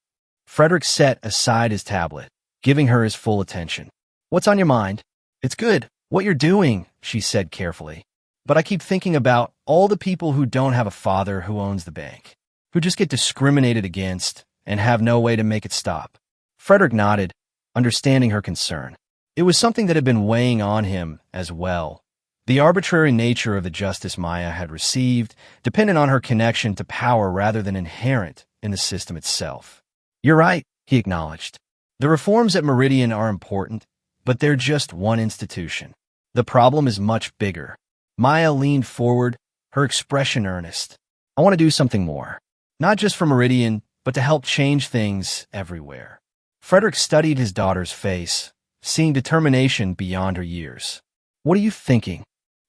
Frederick set aside his tablet, giving her his full attention. "What's on your mind?" "It's good, what you're doing," she said carefully. "But I keep thinking about all the people who don't have a father who owns the bank, who just get discriminated against and have no way to make it stop." Frederick nodded, understanding her concern. It was something that had been weighing on him as well. The arbitrary nature of the justice Maya had received depended on her connection to power rather than inherent in the system itself. "You're right," he acknowledged. "The reforms at Meridian are important, but they're just one institution. The problem is much bigger." Maya leaned forward, her expression earnest. "I want to do something more, not just for Meridian, but to help change things everywhere." Frederick studied his daughter's face, seeing determination beyond her years. "What are you thinking?"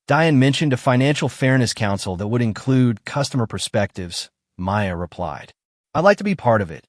"Diane mentioned a financial fairness council that would include customer perspectives," Maya replied. "I'd like to be part of it,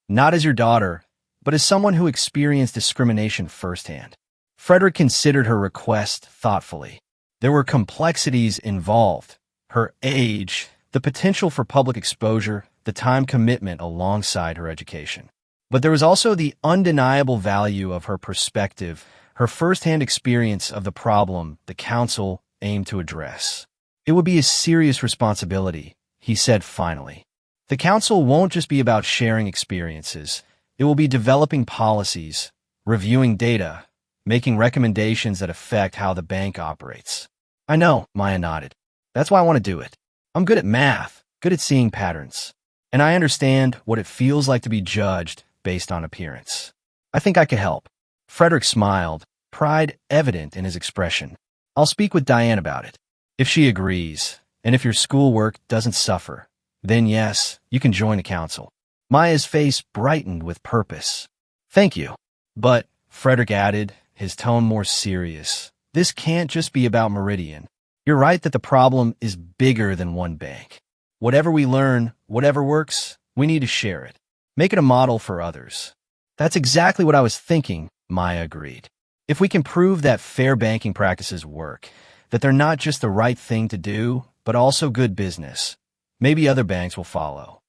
not as your daughter, but as someone who experienced discrimination firsthand." Frederick considered her request thoughtfully. There were complexities involved: her age, the potential for public exposure, the time commitment alongside her education. But there was also the undeniable value of her perspective, her firsthand experience of the problem the council aimed to address. "It would be a serious responsibility," he said finally. "The council won't just be about sharing experiences. It will be developing policies, reviewing data, making recommendations that affect how the bank operates." "I know," Maya nodded. "That's why I want to do it. I'm good at math, good at seeing patterns, and I understand what it feels like to be judged based on appearance. I think I could help." Frederick smiled, pride evident in his expression. "I'll speak with Diane about it. If she agrees, and if your schoolwork doesn't suffer, then yes, you can join the council." Maya's face brightened with purpose. "Thank you. But," Frederick added, his tone more serious, "this can't just be about Meridian. You're right that the problem is bigger than one bank. Whatever we learn, whatever works, we need to share it. Make it a model for others." "That's exactly what I was thinking," Maya agreed. "If we can prove that fair banking practices work, that they're not just the right thing to do, but also good business, maybe other banks will follow."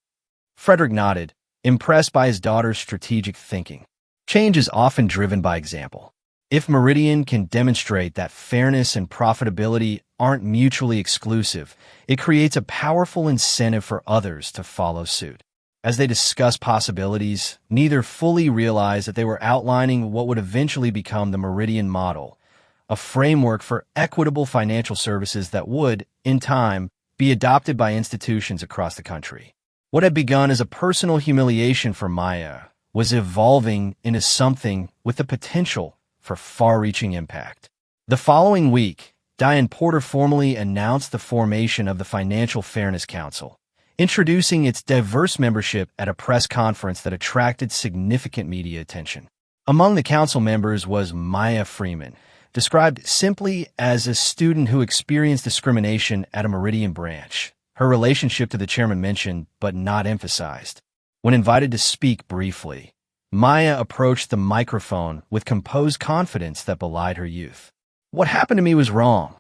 Frederick nodded, impressed by his daughter's strategic thinking. Change is often driven by example. If Meridian can demonstrate that fairness and profitability aren't mutually exclusive, it creates a powerful incentive for others to follow suit. As they discuss possibilities, neither fully realized that they were outlining what would eventually become the Meridian model, a framework for equitable financial services that would, in time, be adopted by institutions across the country. What had begun as a personal humiliation for Maya was evolving into something with the potential for far-reaching impact. The following week, Diane Porter formally announced the formation of the Financial Fairness Council, introducing its diverse membership at a press conference that attracted significant media attention. Among the council members was Maya Freeman, described simply as a student who experienced discrimination at a Meridian branch. Her relationship to the chairman mentioned, but not emphasized. When invited to speak briefly, Maya approached the microphone with composed confidence that belied her youth. "What happened to me was wrong,"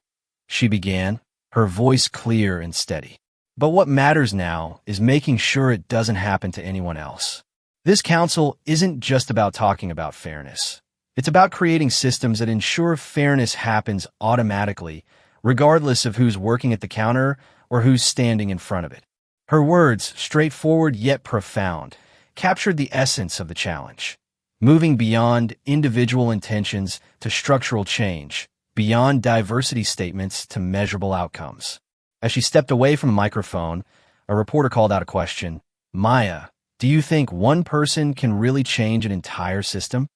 she began, her voice clear and steady. "But what matters now is making sure it doesn't happen to anyone else." This council isn't just about talking about fairness. It's about creating systems that ensure fairness happens automatically, regardless of who's working at the counter or who's standing in front of it. Her words, straightforward yet profound, captured the essence of the challenge, moving beyond individual intentions to structural change, beyond diversity statements to measurable outcomes. As she stepped away from the microphone, a reporter called out a question. "Maya, do you think one person can really change an entire system?"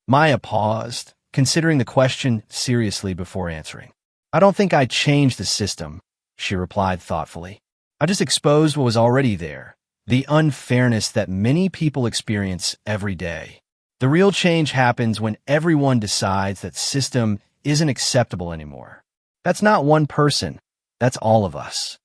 Maya paused, considering the question seriously before answering. "I don't think I changed the system," she replied thoughtfully. "I just exposed what was already there, the unfairness that many people experience every day. The real change happens when everyone decides that system isn't acceptable anymore. That's not one person, that's all of us."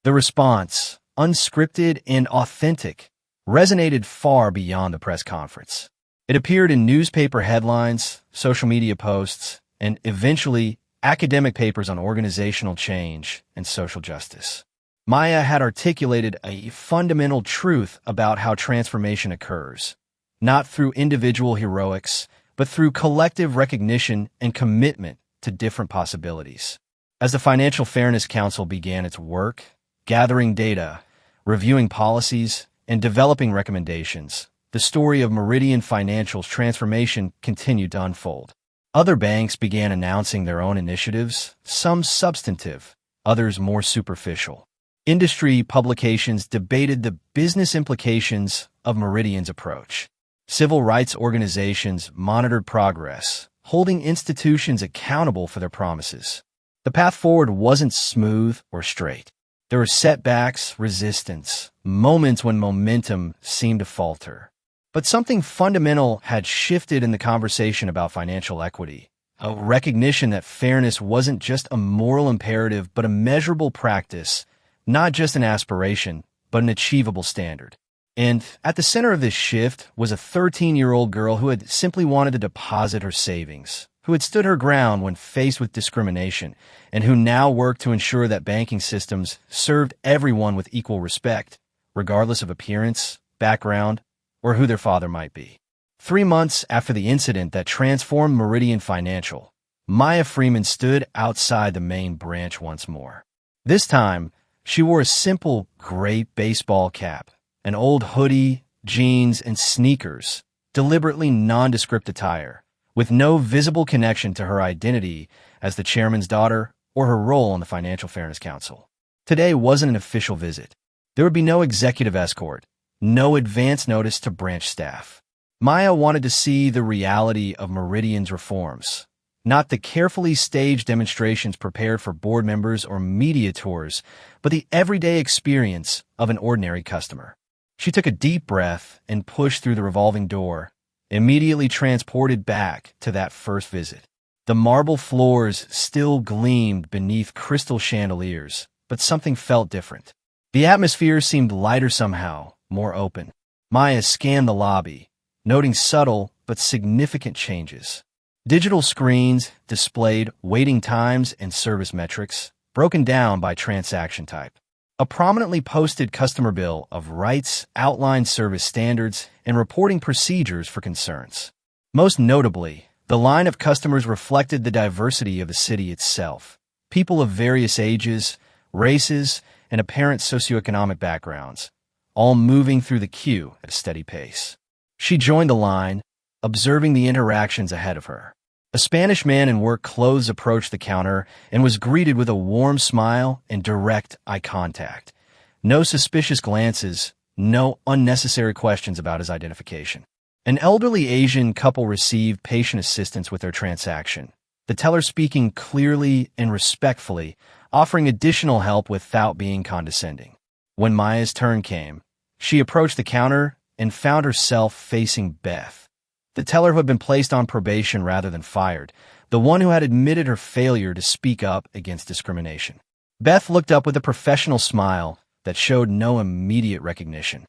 The response, unscripted and authentic, resonated far beyond the press conference. It appeared in newspaper headlines, social media posts, and eventually academic papers on organizational change and social justice. Maya had articulated a fundamental truth about how transformation occurs, not through individual heroics, but through collective recognition and commitment to different possibilities. As the Financial Fairness Council began its work, gathering data, reviewing policies, and developing recommendations, the story of Meridian Financial's transformation continued to unfold. Other banks began announcing their own initiatives, some substantive, others more superficial. Industry publications debated the business implications of Meridian's approach. Civil rights organizations monitored progress, holding institutions accountable for their promises. The path forward wasn't smooth or straight. There were setbacks, resistance, moments when momentum seemed to falter. But something fundamental had shifted in the conversation about financial equity, a recognition that fairness wasn't just a moral imperative but a measurable practice, not just an aspiration, but an achievable standard. And at the center of this shift was a 13-year-old girl who had simply wanted to deposit her savings, who had stood her ground when faced with discrimination, and who now worked to ensure that banking systems served everyone with equal respect, regardless of appearance, background, or who their father might be. 3 months after the incident that transformed Meridian Financial, Maya Freeman stood outside the main branch once more. This time, she wore a simple gray baseball cap, an old hoodie, jeans, and sneakers, deliberately nondescript attire, with no visible connection to her identity as the chairman's daughter or her role on the Financial Fairness Council. Today wasn't an official visit. There would be no executive escort, no advance notice to branch staff. Maya wanted to see the reality of Meridian's reforms, not the carefully staged demonstrations prepared for board members or media tours, but the everyday experience of an ordinary customer. She took a deep breath and pushed through the revolving door, immediately transported back to that first visit. The marble floors still gleamed beneath crystal chandeliers, but something felt different. The atmosphere seemed lighter somehow, more open. Maya scanned the lobby, noting subtle but significant changes. Digital screens displayed waiting times and service metrics, broken down by transaction type. A prominently posted customer bill of rights outlined service standards and reporting procedures for concerns. Most notably, the line of customers reflected the diversity of the city itself, people of various ages, races, and apparent socioeconomic backgrounds, all moving through the queue at a steady pace. She joined the line, observing the interactions ahead of her. A Spanish man in work clothes approached the counter and was greeted with a warm smile and direct eye contact. No suspicious glances, no unnecessary questions about his identification. An elderly Asian couple received patient assistance with their transaction, the teller speaking clearly and respectfully, offering additional help without being condescending. When Maya's turn came, she approached the counter and found herself facing Beth, the teller who had been placed on probation rather than fired, the one who had admitted her failure to speak up against discrimination. Beth looked up with a professional smile that showed no immediate recognition.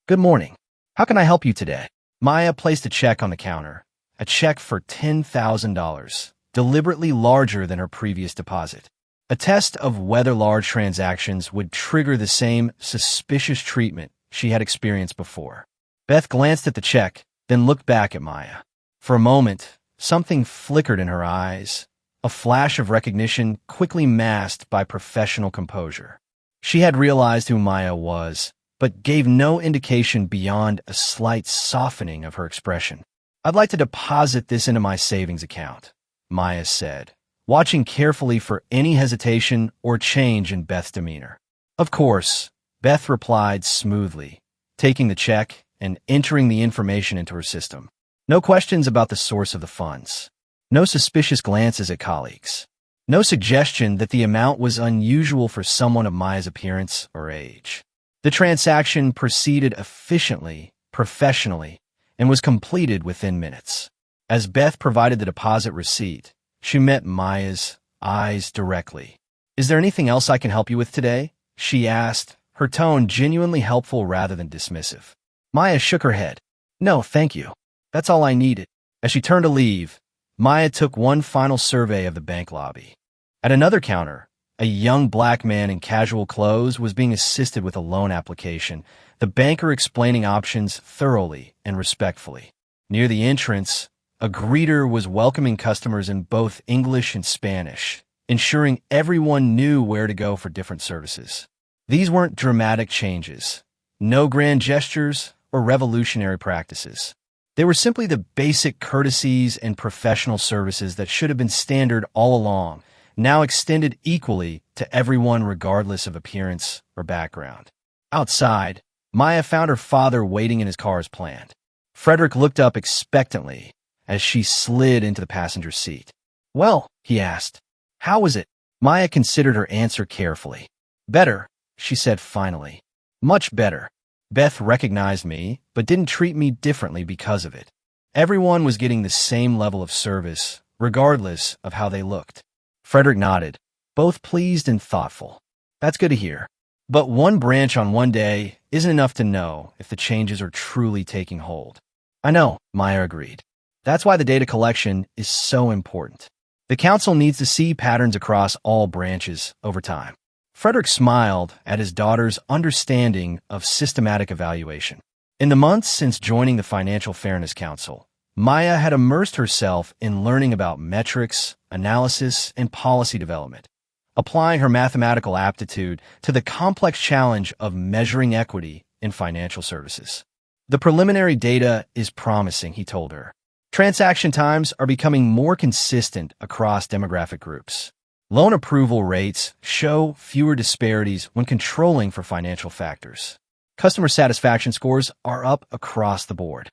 "Good morning. How can I help you today?" Maya placed a check on the counter, a check for $10,000, deliberately larger than her previous deposit. A test of whether large transactions would trigger the same suspicious treatment she had experienced before. Beth glanced at the check, then looked back at Maya. For a moment, something flickered in her eyes, a flash of recognition quickly masked by professional composure. She had realized who Maya was, but gave no indication beyond a slight softening of her expression. "I'd like to deposit this into my savings account," Maya said, watching carefully for any hesitation or change in Beth's demeanor. "Of course," Beth replied smoothly, taking the check and entering the information into her system. No questions about the source of the funds. No suspicious glances at colleagues. No suggestion that the amount was unusual for someone of Maya's appearance or age. The transaction proceeded efficiently, professionally, and was completed within minutes. As Beth provided the deposit receipt, she met Maya's eyes directly. "Is there anything else I can help you with today?" she asked, her tone genuinely helpful rather than dismissive. Maya shook her head. "No, thank you. That's all I needed." As she turned to leave, Maya took one final survey of the bank lobby. At another counter, a young black man in casual clothes was being assisted with a loan application, the banker explaining options thoroughly and respectfully. Near the entrance, a greeter was welcoming customers in both English and Spanish, ensuring everyone knew where to go for different services. These weren't dramatic changes, no grand gestures or revolutionary practices. They were simply the basic courtesies and professional services that should have been standard all along, now extended equally to everyone regardless of appearance or background. Outside, Maya found her father waiting in his car as planned. Frederick looked up expectantly as she slid into the passenger seat. "Well," he asked, "how was it?" Maya considered her answer carefully. "Better," she said finally. "Much better. Beth recognized me, but didn't treat me differently because of it. Everyone was getting the same level of service, regardless of how they looked." Frederick nodded, both pleased and thoughtful. "That's good to hear. But one branch on one day isn't enough to know if the changes are truly taking hold." "I know," Maya agreed. "That's why the data collection is so important. The council needs to see patterns across all branches over time." Frederick smiled at his daughter's understanding of systematic evaluation. In the months since joining the Financial Fairness Council, Maya had immersed herself in learning about metrics, analysis, and policy development, applying her mathematical aptitude to the complex challenge of measuring equity in financial services. "The preliminary data is promising," he told her. "Transaction times are becoming more consistent across demographic groups. Loan approval rates show fewer disparities when controlling for financial factors. Customer satisfaction scores are up across the board."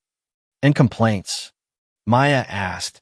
"And complaints?" Maya asked,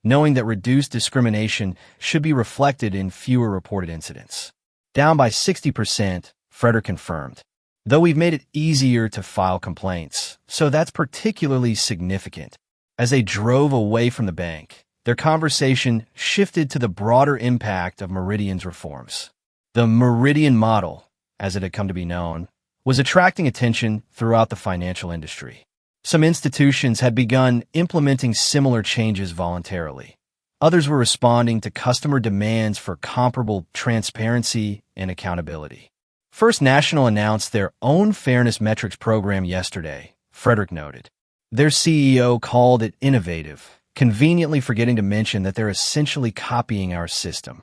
knowing that reduced discrimination should be reflected in fewer reported incidents. "Down by 60%, Frederick confirmed. Though we've made it easier to file complaints, so that's particularly significant." As they drove away from the bank, their conversation shifted to the broader impact of Meridian's reforms. The Meridian model, as it had come to be known, was attracting attention throughout the financial industry. Some institutions had begun implementing similar changes voluntarily. Others were responding to customer demands for comparable transparency and accountability. First National announced their own fairness metrics program yesterday, Frederick noted. Their CEO called it innovative, conveniently forgetting to mention that they're essentially copying our system.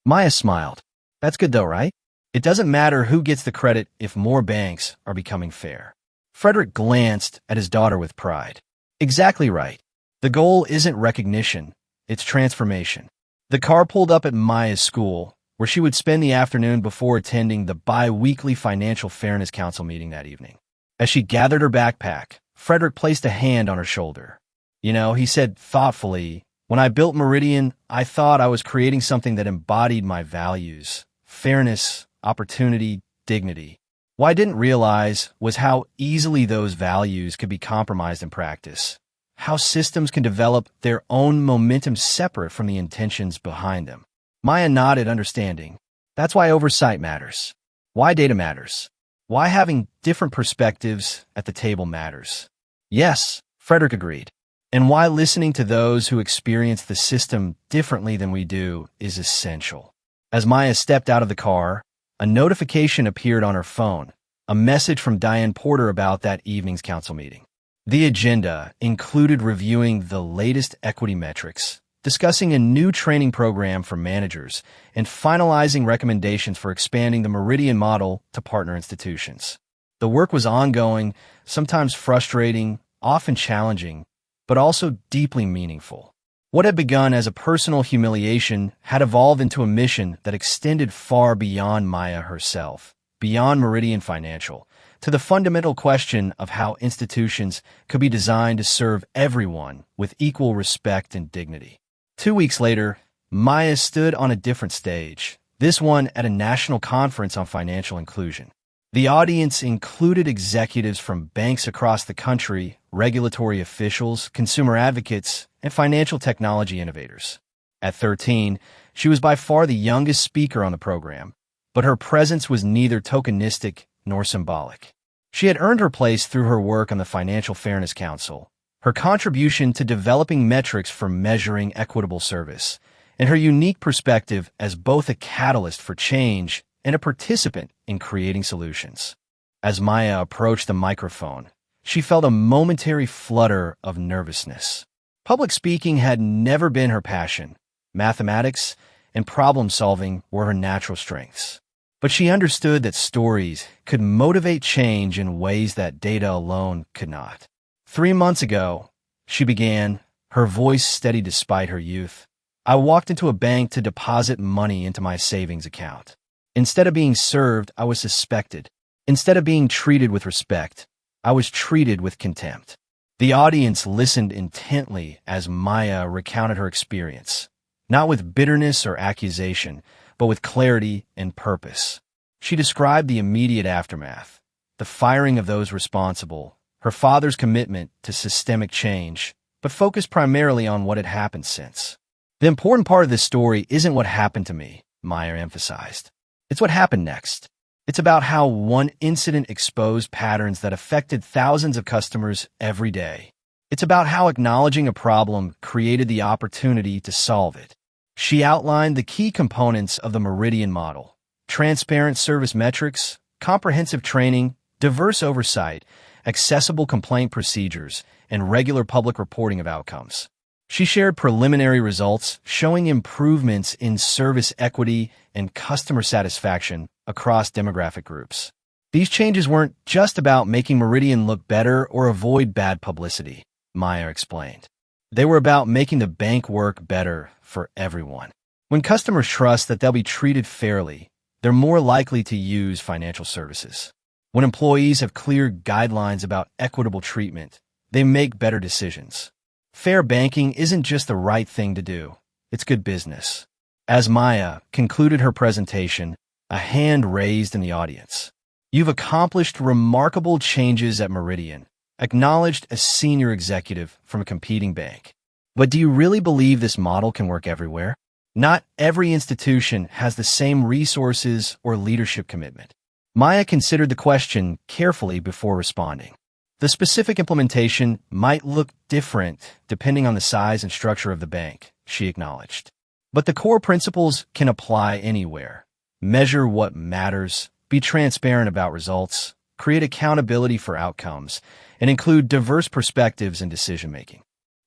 Maya smiled. "That's good though, right? It doesn't matter who gets the credit if more banks are becoming fair." Frederick glanced at his daughter with pride. "Exactly right. The goal isn't recognition, it's transformation." The car pulled up at Maya's school, where she would spend the afternoon before attending the bi-weekly Financial Fairness Council meeting that evening. As she gathered her backpack, Frederick placed a hand on her shoulder. He said thoughtfully, "When I built Meridian, I thought I was creating something that embodied my values: fairness, opportunity, dignity. What I didn't realize was how easily those values could be compromised in practice, how systems can develop their own momentum separate from the intentions behind them." Maya nodded, understanding. That's why oversight matters. Why data matters. Why having different perspectives at the table matters. Yes, Frederick agreed. And why listening to those who experience the system differently than we do is essential. As Maya stepped out of the car, a notification appeared on her phone, a message from Diane Porter about that evening's council meeting. The agenda included reviewing the latest equity metrics, discussing a new training program for managers, and finalizing recommendations for expanding the Meridian model to partner institutions. The work was ongoing, sometimes frustrating, often challenging, but also deeply meaningful. What had begun as a personal humiliation had evolved into a mission that extended far beyond Maya herself, beyond Meridian Financial, to the fundamental question of how institutions could be designed to serve everyone with equal respect and dignity. 2 weeks later, Maya stood on a different stage, this one at a national conference on financial inclusion. The audience included executives from banks across the country, regulatory officials, consumer advocates, and financial technology innovators. At 13, she was by far the youngest speaker on the program, but her presence was neither tokenistic nor symbolic. She had earned her place through her work on the Financial Fairness Council, her contribution to developing metrics for measuring equitable service, and her unique perspective as both a catalyst for change and a participant in creating solutions. As Maya approached the microphone, she felt a momentary flutter of nervousness. Public speaking had never been her passion. Mathematics and problem-solving were her natural strengths. But she understood that stories could motivate change in ways that data alone could not. 3 months ago, she began, her voice steady despite her youth. I walked into a bank to deposit money into my savings account. Instead of being served, I was suspected. Instead of being treated with respect, I was treated with contempt. The audience listened intently as Maya recounted her experience, not with bitterness or accusation, but with clarity and purpose. She described the immediate aftermath, the firing of those responsible, her father's commitment to systemic change, but focused primarily on what had happened since. The important part of this story isn't what happened to me, Maya emphasized. It's what happened next. It's about how one incident exposed patterns that affected thousands of customers every day. It's about how acknowledging a problem created the opportunity to solve it. She outlined the key components of the Meridian model: transparent service metrics, comprehensive training, diverse oversight, accessible complaint procedures, and regular public reporting of outcomes. She shared preliminary results showing improvements in service equity and customer satisfaction across demographic groups. These changes weren't just about making Meridian look better or avoid bad publicity, Maya explained. They were about making the bank work better for everyone. When customers trust that they'll be treated fairly, they're more likely to use financial services. When employees have clear guidelines about equitable treatment, they make better decisions. Fair banking isn't just the right thing to do, it's good business. As Maya concluded her presentation, a hand raised in the audience. You've accomplished remarkable changes at Meridian, acknowledged a senior executive from a competing bank. But do you really believe this model can work everywhere? Not every institution has the same resources or leadership commitment. Maya considered the question carefully before responding. The specific implementation might look different depending on the size and structure of the bank, she acknowledged. But the core principles can apply anywhere. Measure what matters, be transparent about results, create accountability for outcomes, and include diverse perspectives in decision-making.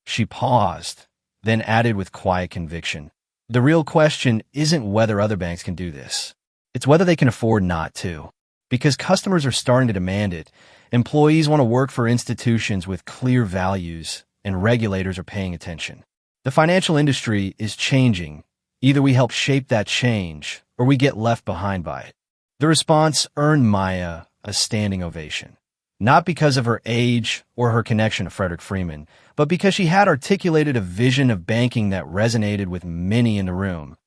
She paused, then added with quiet conviction, the real question isn't whether other banks can do this. It's whether they can afford not to. Because customers are starting to demand it, employees want to work for institutions with clear values, and regulators are paying attention. The financial industry is changing. Either we help shape that change, or we get left behind by it. The response earned Maya a standing ovation. not because of her age or her connection to Frederick Freeman, but because she had articulated a vision of banking that resonated with many in the room,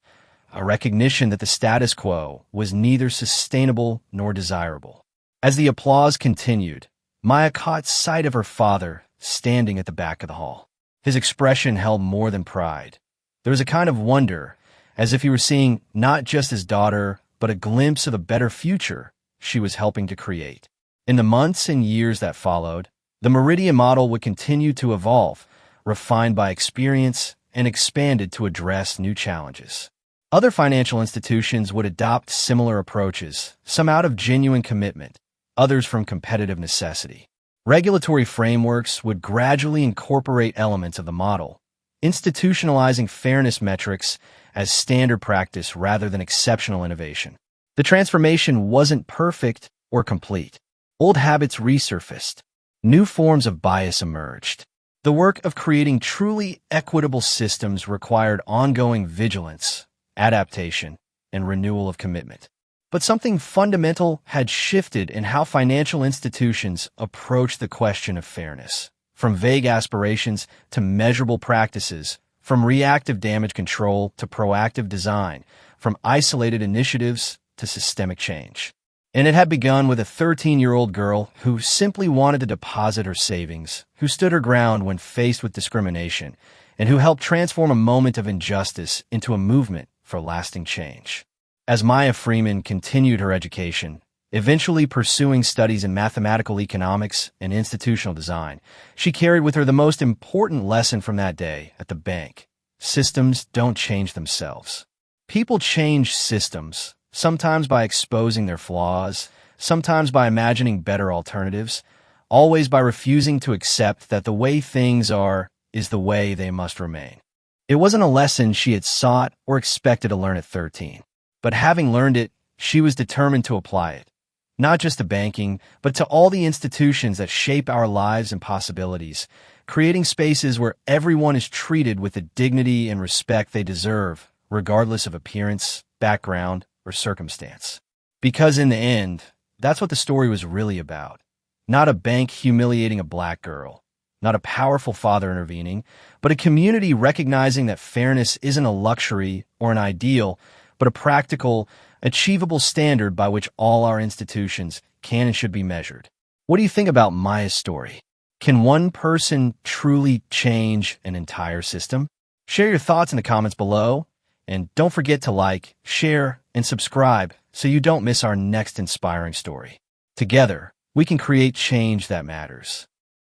a recognition that the status quo was neither sustainable nor desirable. As the applause continued, Maya caught sight of her father standing at the back of the hall. His expression held more than pride. There was a kind of wonder, as if he were seeing not just his daughter, but a glimpse of the better future she was helping to create. In the months and years that followed, the Meridian model would continue to evolve, refined by experience and expanded to address new challenges. Other financial institutions would adopt similar approaches, some out of genuine commitment, others from competitive necessity. Regulatory frameworks would gradually incorporate elements of the model, institutionalizing fairness metrics as standard practice rather than exceptional innovation. The transformation wasn't perfect or complete. Old habits resurfaced. New forms of bias emerged. The work of creating truly equitable systems required ongoing vigilance, adaptation, and renewal of commitment. But something fundamental had shifted in how financial institutions approach the question of fairness. From vague aspirations to measurable practices, from reactive damage control to proactive design, from isolated initiatives to systemic change. And it had begun with a 13-year-old girl who simply wanted to deposit her savings, who stood her ground when faced with discrimination, and who helped transform a moment of injustice into a movement for lasting change. As Maya Freeman continued her education, eventually pursuing studies in mathematical economics and institutional design, she carried with her the most important lesson from that day at the bank. Systems don't change themselves. People change systems, sometimes by exposing their flaws, sometimes by imagining better alternatives, always by refusing to accept that the way things are is the way they must remain. It wasn't a lesson she had sought or expected to learn at 13, but having learned it, she was determined to apply it, not just to banking, but to all the institutions that shape our lives and possibilities, creating spaces where everyone is treated with the dignity and respect they deserve, regardless of appearance, background, or circumstance. Because in the end, that's what the story was really about. Not a bank humiliating a black girl, not a powerful father intervening, but a community recognizing that fairness isn't a luxury or an ideal, but a practical, achievable standard by which all our institutions can and should be measured. What do you think about Maya's story? Can one person truly change an entire system? Share your thoughts in the comments below, and don't forget to like, share, and subscribe so you don't miss our next inspiring story. Together, we can create change that matters.